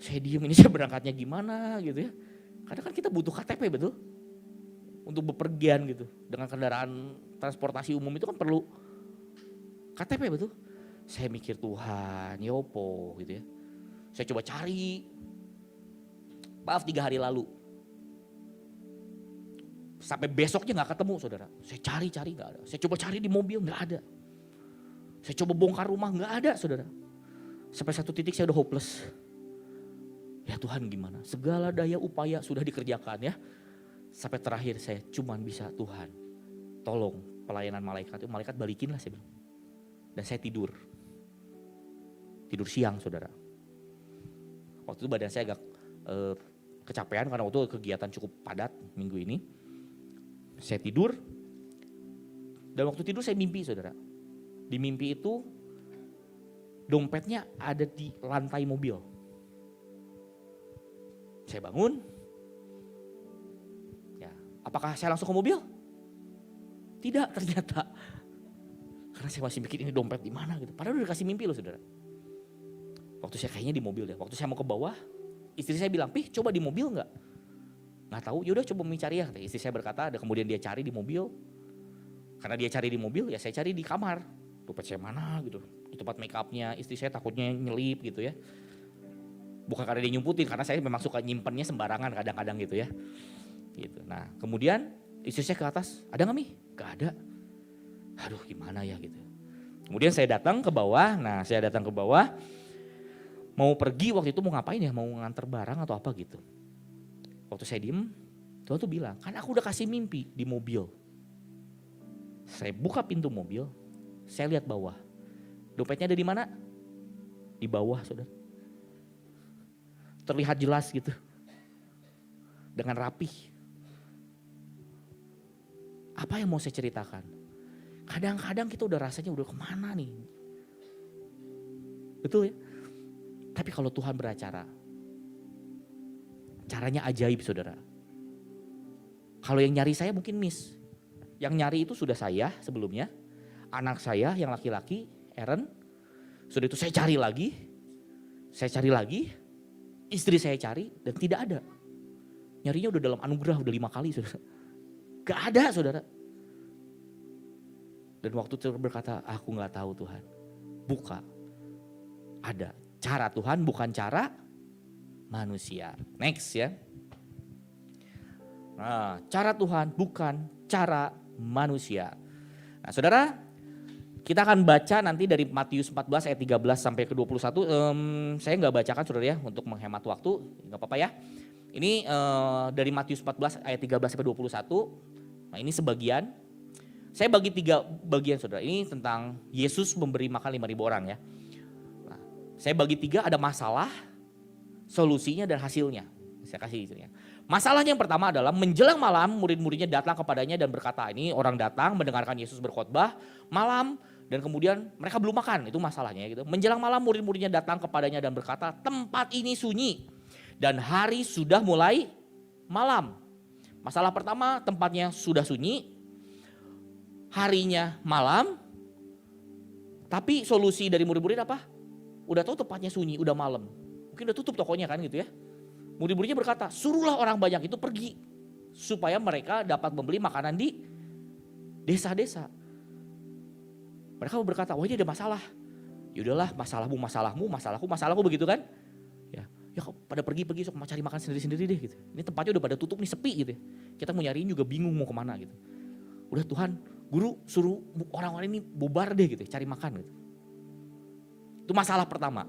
Saya diem, ini saya berangkatnya gimana gitu ya. Kadang kan kita butuh KTP, betul? Untuk bepergian gitu. Dengan kendaraan transportasi umum itu kan perlu KTP, betul? Saya mikir, Tuhan, yopo gitu ya. Saya coba cari, maaf 3 hari lalu. Sampai besoknya gak ketemu, saudara. Saya cari gak ada. Saya coba cari di mobil, gak ada. Saya coba bongkar rumah, gak ada, saudara. Sampai satu titik saya udah hopeless. Ya Tuhan, gimana? Segala daya upaya sudah dikerjakan ya. Sampai terakhir saya cuman bisa, Tuhan tolong pelayanan malaikat. Malaikat balikin lah, saya bilang. Dan saya tidur siang, saudara. Waktu itu badan saya agak kecapean karena waktu kegiatan cukup padat minggu ini. Saya tidur, dan waktu tidur saya mimpi, saudara. Di mimpi itu dompetnya ada di lantai mobil. Saya bangun, ya, apakah saya langsung ke mobil? Tidak, ternyata. Karena saya masih mikir ini dompet di mana gitu. Padahal udah dikasih mimpi loh, saudara. Waktu saya kayaknya di mobil deh. Waktu saya mau ke bawah, istri saya bilang, "Pih, coba di mobil nggak?" Nggak tahu. Yaudah coba mencari ya. Istri saya berkata, ada kemudian dia cari di mobil. Karena dia cari di mobil, ya saya cari di kamar. Dompet saya mana gitu. Di tempat make upnya, istri saya takutnya nyelip gitu ya. Bukan karena dia nyumputin, karena saya memang suka nyimpennya sembarangan kadang-kadang gitu ya. Gitu. Nah kemudian istri saya ke atas, ada nggak Mi? Gak ada. Aduh gimana ya gitu. Kemudian saya datang ke bawah, mau pergi waktu itu mau ngapain ya, mau nganter barang atau apa gitu. Waktu saya diem, Tuhan tuh bilang, kan aku udah kasih mimpi di mobil. Saya buka pintu mobil, saya lihat bawah. Dompetnya ada di mana? Di bawah, saudara. Terlihat jelas gitu. Dengan rapih. Apa yang mau saya ceritakan? Kadang-kadang kita udah rasanya udah kemana nih. Betul ya? Tapi kalau Tuhan beracara, caranya ajaib, saudara. Kalau yang nyari saya mungkin miss. Yang nyari itu sudah saya sebelumnya. Anak saya yang laki-laki, Aaron. Sudah itu saya cari lagi. Istri saya cari dan tidak ada. Nyarinya udah dalam anugerah, udah 5 kali, saudara. Gak ada, saudara. Dan waktu itu berkata, aku gak tahu Tuhan. Buka. Ada. Cara Tuhan bukan cara manusia. Next ya. Nah, cara Tuhan bukan cara manusia. Nah saudara, kita akan baca nanti dari Matius 14 ayat 13 sampai ke 21. Saya gak bacakan, saudara ya, untuk menghemat waktu. Gak apa-apa ya. Ini dari Matius 14 ayat 13 sampai 21. Nah ini sebagian. Saya bagi 3 bagian, saudara. Ini tentang Yesus memberi makan 5.000 orang ya. Nah, saya bagi 3, ada masalah, solusinya dan hasilnya. Saya kasih itu ya. Masalahnya yang pertama adalah menjelang malam murid-muridnya datang kepadanya dan berkata, ini orang datang mendengarkan Yesus berkhotbah malam dan kemudian mereka belum makan, itu masalahnya gitu. Menjelang malam murid-muridnya datang kepadanya dan berkata, tempat ini sunyi dan hari sudah mulai malam. Masalah pertama, tempatnya sudah sunyi, harinya malam, tapi solusi dari murid-murid apa? Udah tahu tempatnya sunyi, udah malam. Mungkin udah tutup tokonya kan gitu ya. Murid-muridnya berkata, suruhlah orang banyak itu pergi. Supaya mereka dapat membeli makanan di desa-desa. Mereka berkata, wah ini ada masalah. Yaudahlah masalahku begitu kan. Ya pada pergi-pergi sok cari makan sendiri-sendiri deh gitu. Ini tempatnya udah pada tutup nih, sepi gitu. Kita mau nyariin juga bingung mau kemana gitu. Udah Tuhan, guru suruh orang-orang ini bubar deh gitu, cari makan gitu. Itu masalah pertama.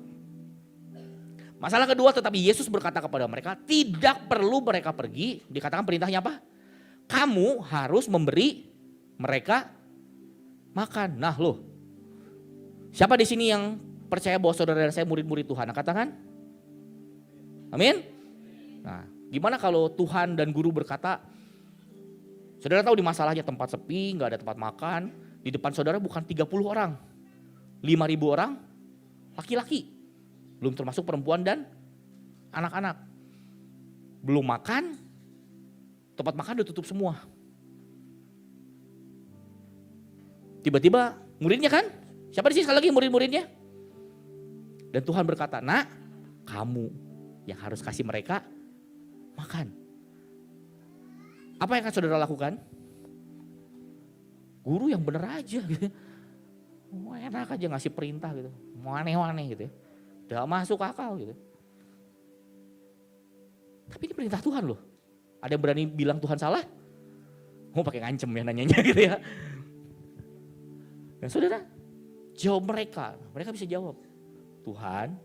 Masalah kedua, tetapi Yesus berkata kepada mereka, tidak perlu mereka pergi. Dikatakan perintahnya apa? Kamu harus memberi mereka makan. Nah loh, siapa di sini yang percaya bahwa saudara dan saya murid-murid Tuhan? Angkat tangan. Amin. Nah, gimana kalau Tuhan dan guru berkata, saudara tahu di masalahnya tempat sepi, gak ada tempat makan. Di depan saudara bukan 30 orang, 5.000 orang laki-laki. Belum termasuk perempuan dan anak-anak. Belum makan, tempat makan udah tutup semua. Tiba-tiba muridnya kan, siapa di sini sekali lagi murid-muridnya? Dan Tuhan berkata, nak, kamu yang harus kasih mereka makan. Apa yang akan saudara lakukan? Guru yang bener aja gitu. Mau enak aja ngasih perintah gitu. Mau aneh-aneh gitu ya. Udah masuk akal gitu. Tapi ini perintah Tuhan loh. Ada yang berani bilang Tuhan salah? Mau pakai ngancem ya nanyanya gitu ya. Dan saudara, jawab mereka. Mereka bisa jawab. Tuhan,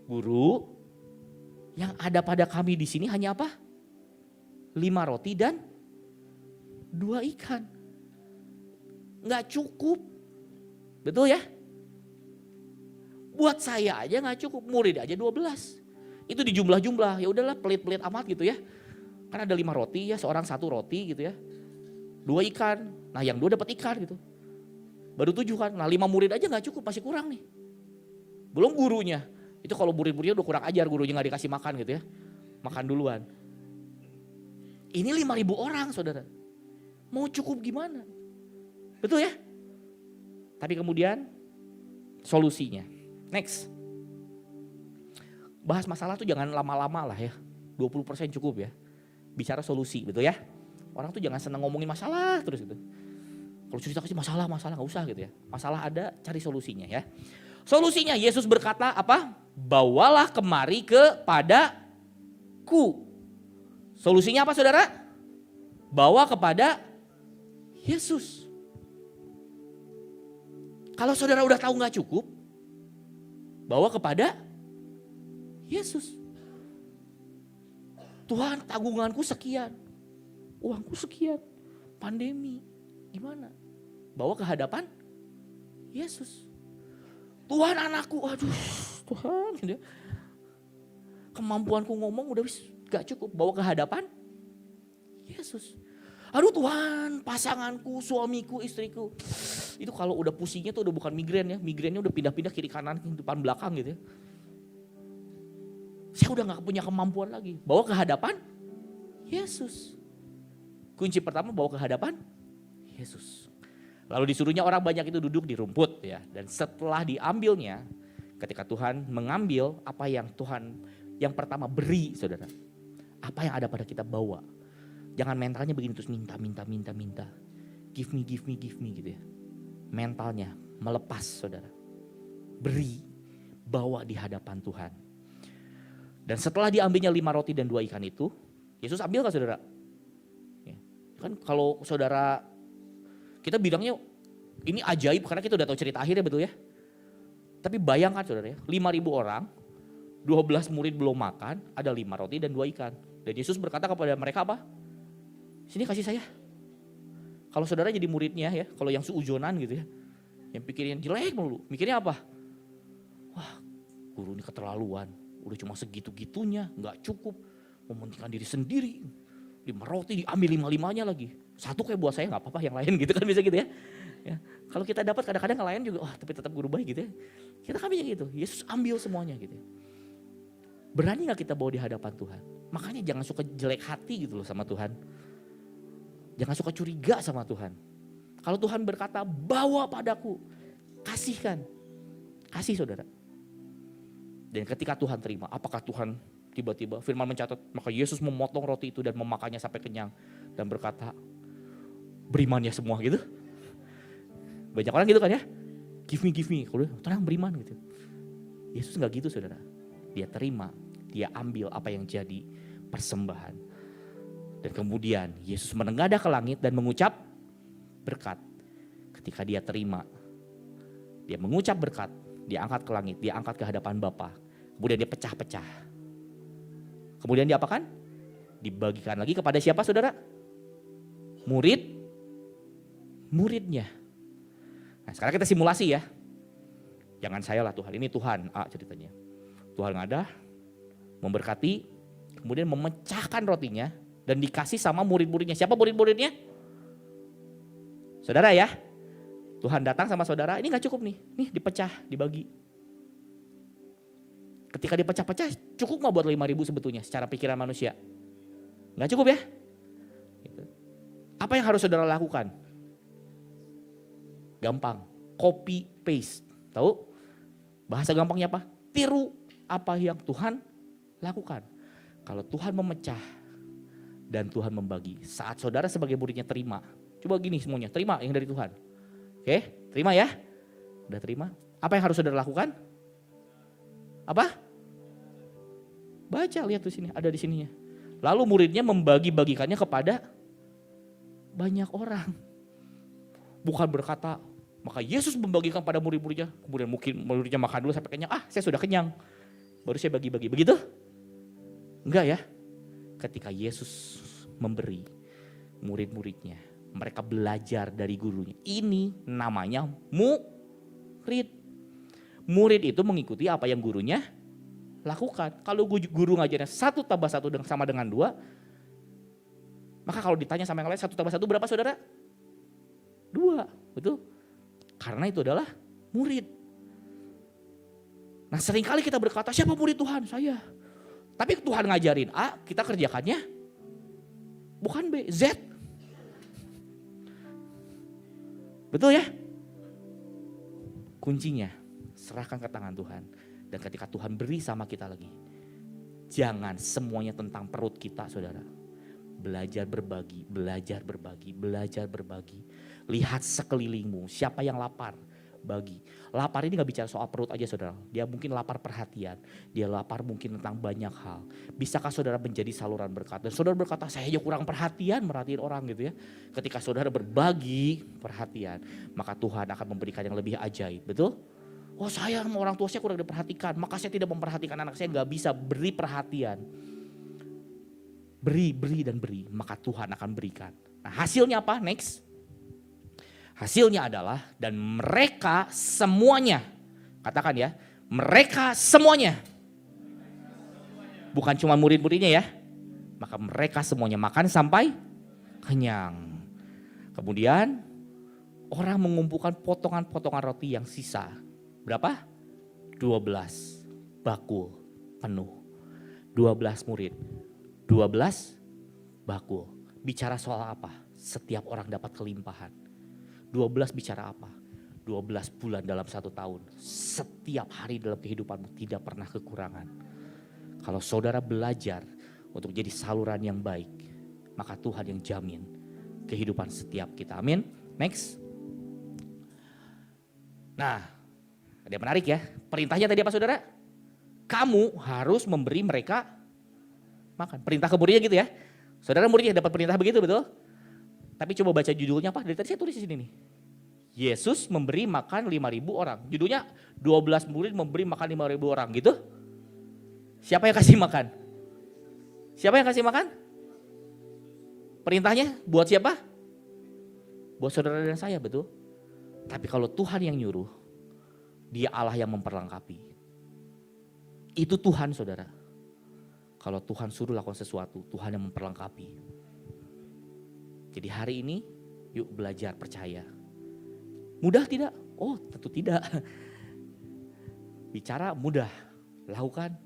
guru, yang ada pada kami di sini hanya apa? 5 roti dan 2 ikan. Nggak cukup. Betul ya? Buat saya aja nggak cukup, murid aja 12. Itu di jumlah-jumlah, ya udahlah pelit-pelit amat gitu ya. Kan ada 5 roti ya, seorang 1 roti gitu ya. 2 ikan, nah yang 2 dapat ikan gitu. Baru 7 kan, nah 5 murid aja nggak cukup, masih kurang nih. Belum gurunya, itu kalau murid-muridnya udah kurang ajar, gurunya nggak dikasih makan gitu ya. Makan duluan. Ini 5.000 orang saudara, mau cukup gimana? Betul ya? Tapi kemudian solusinya, next. Bahas masalah tuh jangan lama-lama lah ya, 20% cukup ya. Bicara solusi, betul ya? Orang tuh jangan senang ngomongin masalah terus gitu. Kalau cerita kasih masalah gak usah gitu ya. Masalah ada, cari solusinya ya. Solusinya Yesus berkata apa? Bawalah kemari kepadaku. Solusinya apa saudara? Bawa kepada Yesus. Kalau saudara udah tahu gak cukup, bawa kepada Yesus. Tuhan, tanggunganku sekian, uangku sekian, pandemi, gimana? Bawa ke hadapan Yesus. Tuhan, anakku, aduh Tuhan, gitu ya. Kemampuanku ngomong udah gak cukup, bawa ke hadapan Yesus. Aduh Tuhan, pasanganku, suamiku, istriku. Itu kalau udah pusingnya tuh udah bukan migrain ya, migrainnya udah pindah-pindah kiri kanan, depan belakang gitu ya. Saya udah gak punya kemampuan lagi, bawa ke hadapan Yesus. Kunci pertama, bawa ke hadapan Yesus. Lalu disuruhnya orang banyak itu duduk di rumput ya. Dan setelah diambilnya, ketika Tuhan mengambil apa yang Tuhan yang pertama beri saudara. Apa yang ada pada kita bawa. Jangan mentalnya begini terus minta. Give me gitu ya. Mentalnya melepas saudara. Beri, bawa di hadapan Tuhan. Dan setelah diambilnya 5 roti dan 2 ikan itu, Yesus ambil gak saudara? Ya. Kan kalau saudara, kita bilangnya ini ajaib karena kita udah tahu cerita akhirnya betul ya. Tapi bayangkan saudara ya, 5.000 orang, 12 murid belum makan, ada 5 roti dan 2 ikan. Dan Yesus berkata kepada mereka apa? Sini kasih saya. Kalau saudara jadi muridnya ya, kalau yang seujonan gitu ya, yang pikirin jelek mulu, mikirnya apa? Wah, guru ini keterlaluan, udah cuma segitu-gitunya, gak cukup, mementingkan diri sendiri. 5 roti diambil 5-5-nya lagi. 1 kayak buat saya gak apa-apa, yang lain gitu kan bisa gitu ya. Ya. Kalau kita dapat kadang-kadang yang lain juga, tapi tetap guru baik gitu ya. Kita kan bisa gitu, Yesus ambil semuanya gitu ya. Berani gak kita bawa di hadapan Tuhan? Makanya jangan suka jelek hati gitu loh sama Tuhan. Jangan suka curiga sama Tuhan. Kalau Tuhan berkata bawa padaku, kasihkan. Kasih saudara. Dan ketika Tuhan terima, apakah Tuhan tiba-tiba firman mencatat, maka Yesus memotong roti itu dan memakannya sampai kenyang. Dan berkata, beriman ya semua gitu. Banyak orang gitu kan ya, give me. Kalau tenang beriman gitu. Yesus gak gitu saudara. Dia terima, dia ambil apa yang jadi persembahan. Dan kemudian Yesus menengadah ke langit dan mengucap berkat. Ketika dia terima, dia mengucap berkat, dia angkat ke langit, dia angkat ke hadapan Bapa. Kemudian dia pecah-pecah. Kemudian dia apakan? Dibagikan lagi kepada siapa saudara? Muridnya. Nah sekarang kita simulasi ya. Jangan saya lah Tuhan, ini Tuhan A ceritanya. Tuhan ngadah, memberkati, kemudian memecahkan rotinya dan dikasih sama murid-muridnya. Siapa murid-muridnya? Saudara ya. Tuhan datang sama saudara, ini gak cukup nih dipecah, dibagi. Ketika dipecah-pecah, cukup gak buat 5.000 sebetulnya secara pikiran manusia? Gak cukup ya? Apa yang harus saudara lakukan? Gampang, copy paste. Tahu? Bahasa gampangnya apa? Tiru apa yang Tuhan lakukan. Kalau Tuhan memecah dan Tuhan membagi, saat saudara sebagai muridnya terima, coba gini semuanya, terima yang dari Tuhan. Oke, terima ya. Udah terima. Apa yang harus saudara lakukan? Apa? Baca, lihat tuh sini, ada di sininya. Lalu muridnya membagi-bagikannya kepada banyak orang. Bukan berkata, maka Yesus membagikan pada murid-muridnya, kemudian mungkin muridnya makan dulu sampai kenyang. Saya sudah kenyang. Baru saya bagi-bagi. Begitu? Enggak ya. Ketika Yesus memberi murid-muridnya, mereka belajar dari gurunya. Ini namanya murid. Murid itu mengikuti apa yang gurunya lakukan. Kalau guru ngajarnya 1 tambah 1 sama dengan 2, maka kalau ditanya sama yang lain 1 tambah 1 berapa saudara? 2, betul? Karena itu adalah murid. Nah seringkali kita berkata, siapa murid Tuhan? Saya. Tapi Tuhan ngajarin A, kita kerjakannya bukan B, Z. Betul ya? Kuncinya, serahkan ke tangan Tuhan. Dan ketika Tuhan beri sama kita lagi, jangan semuanya tentang perut kita saudara. Belajar berbagi, belajar berbagi, belajar berbagi. Lihat sekelilingmu, siapa yang lapar, bagi. Lapar ini gak bicara soal perut aja saudara. Dia mungkin lapar perhatian, dia lapar mungkin tentang banyak hal. Bisakah saudara menjadi saluran berkat? Dan saudara berkata, saya aja kurang perhatian merhatiin orang gitu ya. Ketika saudara berbagi perhatian, maka Tuhan akan memberikan yang lebih ajaib, betul? Oh saya sama orang tua saya kurang diperhatikan, maka saya tidak memperhatikan anak saya, gak bisa beri perhatian. Beri, beri dan beri, maka Tuhan akan berikan. Nah hasilnya apa? Next. Hasilnya adalah dan mereka semuanya, katakan ya, mereka semuanya. Bukan cuma murid-muridnya ya, maka mereka semuanya makan sampai kenyang. Kemudian orang mengumpulkan potongan-potongan roti yang sisa. Berapa? 12 bakul penuh. 12 murid, 12 bakul. Bicara soal apa? Setiap orang dapat kelimpahan. 12 bicara apa? 12 bulan dalam 1 tahun. Setiap hari dalam kehidupanmu tidak pernah kekurangan. Kalau saudara belajar untuk jadi saluran yang baik, maka Tuhan yang jamin kehidupan setiap kita. Amin. Next. Nah, ada yang menarik ya. Perintahnya tadi apa saudara? Kamu harus memberi mereka makan. Perintah ke muridnya gitu ya. Saudara muridnya dapat perintah begitu betul? Tapi coba baca judulnya apa? Dari tadi saya tulis di sini nih. Yesus memberi makan 5.000 orang. Judulnya 12 murid memberi makan 5.000 orang gitu. Siapa yang kasih makan? Siapa yang kasih makan? Perintahnya buat siapa? Buat saudara dan saya, betul. Tapi kalau Tuhan yang nyuruh, Dia Allah yang memperlengkapi. Itu Tuhan saudara. Kalau Tuhan suruh lakukan sesuatu, Tuhan yang memperlengkapi. Jadi hari ini yuk belajar percaya. Mudah tidak? Oh tentu tidak. Bicara mudah, lakukan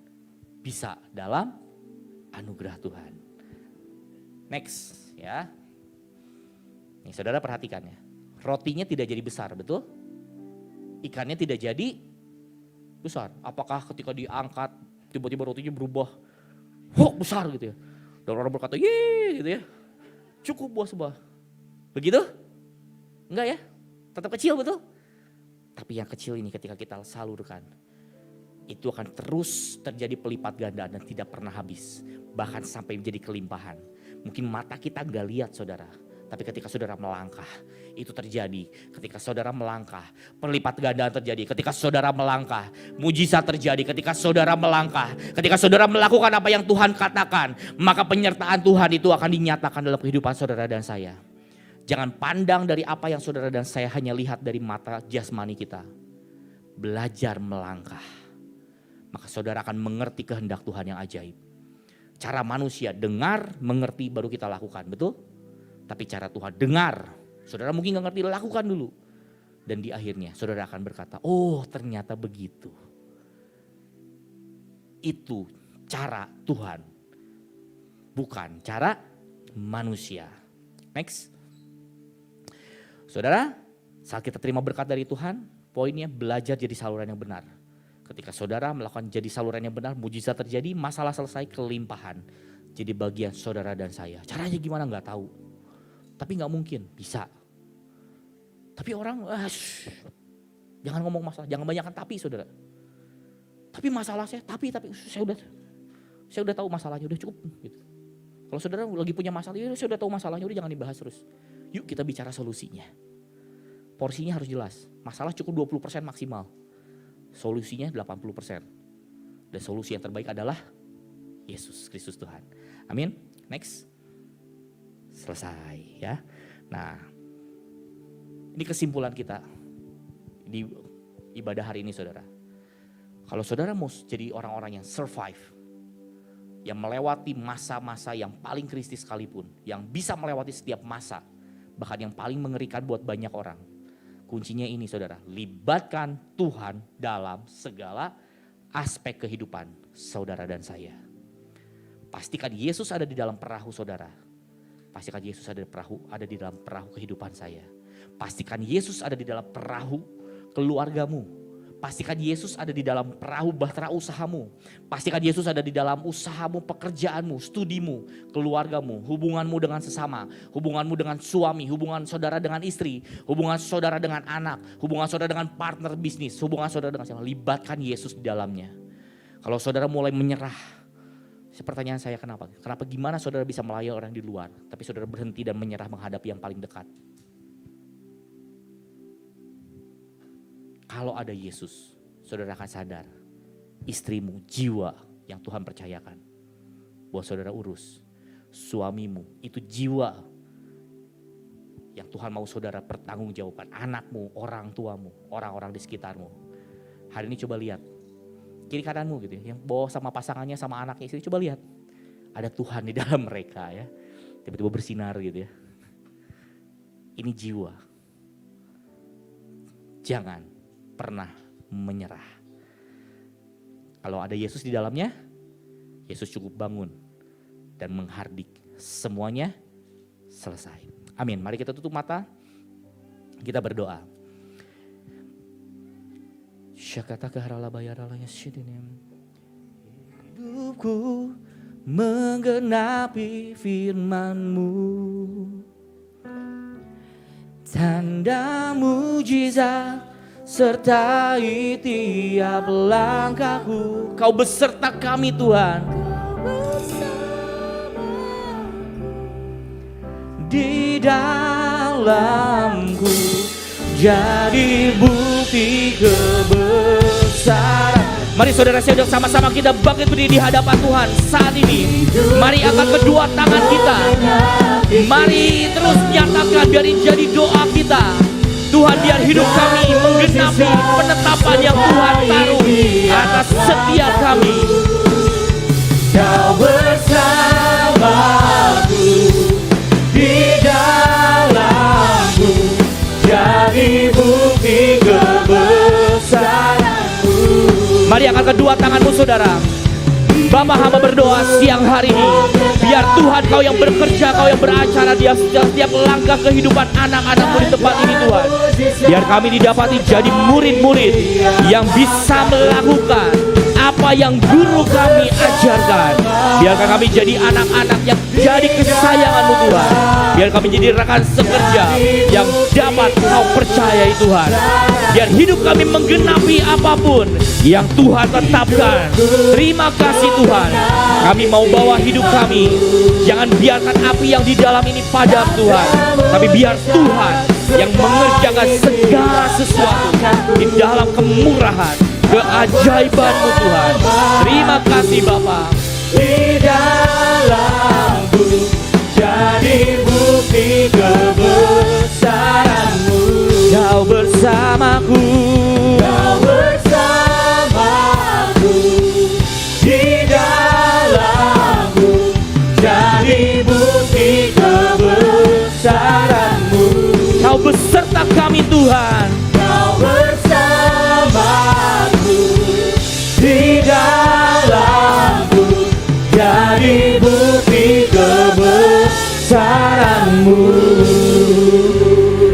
bisa dalam anugerah Tuhan. Next ya. Nih saudara perhatikan ya. Rotinya tidak jadi besar, betul? Ikannya tidak jadi besar. Apakah ketika diangkat tiba-tiba rotinya berubah besar gitu ya. Dan orang berkata yeay gitu ya. Cukup buah sebuah. Begitu? Enggak ya? Tetap kecil betul? Tapi yang kecil ini ketika kita salurkan, itu akan terus terjadi pelipat ganda dan tidak pernah habis. Bahkan sampai menjadi kelimpahan. Mungkin mata kita gak lihat saudara. Tapi ketika saudara melangkah, itu terjadi. Ketika saudara melangkah, perlipat gandaan terjadi. Ketika saudara melangkah, mujizat terjadi. Ketika saudara melangkah, ketika saudara melakukan apa yang Tuhan katakan, maka penyertaan Tuhan itu akan dinyatakan dalam kehidupan saudara dan saya. Jangan pandang dari apa yang saudara dan saya hanya lihat dari mata jasmani kita. belajar melangkah, maka saudara akan mengerti kehendak Tuhan yang ajaib. Cara manusia dengar, mengerti, baru kita lakukan, betul? Tapi cara Tuhan dengar, saudara mungkin gak ngerti, lakukan dulu. Dan di akhirnya saudara akan berkata, oh ternyata begitu. Itu cara Tuhan, bukan cara manusia. Next. Saudara, saat kita terima berkat dari Tuhan, poinnya belajar jadi saluran yang benar. Ketika saudara melakukan jadi saluran yang benar, mujizat terjadi, masalah selesai, kelimpahan. Jadi bagian saudara dan saya. Caranya gimana gak tahu. Tapi gak mungkin, bisa. Tapi orang, jangan ngomong masalah, jangan banyakkan tapi saudara. Tapi masalah saya, tapi saya udah tahu masalahnya, udah cukup. Gitu. Kalau saudara lagi punya masalah, ya saya udah tahu masalahnya, udah jangan dibahas terus. Yuk kita bicara solusinya. Porsinya harus jelas, masalah cukup 20% maksimal. Solusinya 80%. Dan solusi yang terbaik adalah Yesus Kristus Tuhan. Amin. Next. Selesai ya. Nah, ini kesimpulan kita di ibadah hari ini saudara. Kalau saudara mau jadi orang-orang yang survive, yang melewati masa-masa yang paling kritis sekalipun, yang bisa melewati setiap masa, bahkan yang paling mengerikan buat banyak orang. Kuncinya ini saudara, libatkan Tuhan dalam segala aspek kehidupan saudara dan saya. Pastikan Yesus ada di dalam perahu saudara. Pastikan Yesus ada di dalam perahu kehidupan saya. Pastikan Yesus ada di dalam perahu keluargamu. Pastikan Yesus ada di dalam perahu bahtera usahamu. Pastikan Yesus ada di dalam usahamu, pekerjaanmu, studimu, keluargamu, hubunganmu dengan sesama, hubunganmu dengan suami, hubungan saudara dengan istri, hubungan saudara dengan anak, hubungan saudara dengan partner bisnis, hubungan saudara dengan siapa. Libatkan Yesus di dalamnya. Kalau saudara mulai menyerah, pertanyaan saya kenapa? Kenapa gimana saudara bisa melayani orang di luar, tapi saudara berhenti dan menyerah menghadapi yang paling dekat? Kalau ada Yesus, saudara akan sadar istrimu, jiwa yang Tuhan percayakan buat saudara urus. Suamimu, itu jiwa yang Tuhan mau saudara pertanggungjawabkan. Anakmu, orang tuamu, orang-orang di sekitarmu. Hari ini coba lihat kiri kananmu gitu ya, yang bawa sama pasangannya, sama anaknya, istri, coba lihat. Ada Tuhan di dalam mereka ya, tiba-tiba bersinar gitu ya. Ini jiwa. Jangan pernah menyerah. Kalau ada Yesus di dalamnya, Yesus cukup bangun dan menghardik, semuanya selesai. Amin. Mari kita tutup mata, kita berdoa. Hidupku menggenapi firman-Mu, tanda mujizat sertai tiap langkahku. Kau beserta kami Tuhan, di dalamku, jadi bukti kebesaran. Mari saudara saya sama-sama kita bangkit berdiri di hadapan Tuhan saat ini. Mari angkat kedua tangan kita, mari terus nyatakan, biarin jadi doa kita. Tuhan, biar hidup kami menggenapi penetapan yang Tuhan taruh atas setiap kami. Kau bersamaku, di dalamku, jadi bukti kebesaran-Mu. Mari angkat kedua tanganmu saudara. Bapa, hamba berdoa siang hari ini, biar Tuhan Kau yang bekerja, Kau yang beracara di setiap langkah kehidupan anak-anak-Mu di tempat ini Tuhan. Biar kami didapati jadi murid-murid yang bisa melakukan apa yang guru kami ajarkan. Biarkan kami jadi anak-anak yang jadi kesayangan-Mu Tuhan. Biar kami jadi rekan sekerja yang dapat Kau percayai Tuhan. Biar hidup kami menggenapi apapun yang Tuhan tetapkan. Terima kasih Tuhan. Kami mau bawa hidup kami, jangan biarkan api yang di dalam ini padam Tuhan, tapi biar Tuhan yang mengerjakan segala sesuatu di dalam kemurahan, keajaiban-Mu Tuhan. Terima kasih Bapa. Di dalamku, jadi bukti kebesaran-Mu. Kau bersamaku, Kau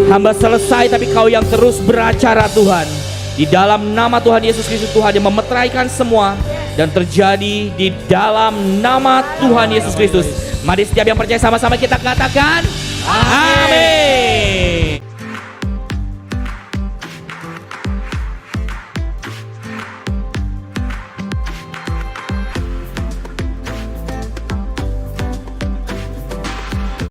Hamba selesai tapi kau yang terus beracara Tuhan. Di dalam nama Tuhan Yesus Kristus, Tuhan yang memeteraikan semua dan terjadi di dalam nama Tuhan Yesus Kristus. Mari setiap yang percaya sama-sama kita katakan amin.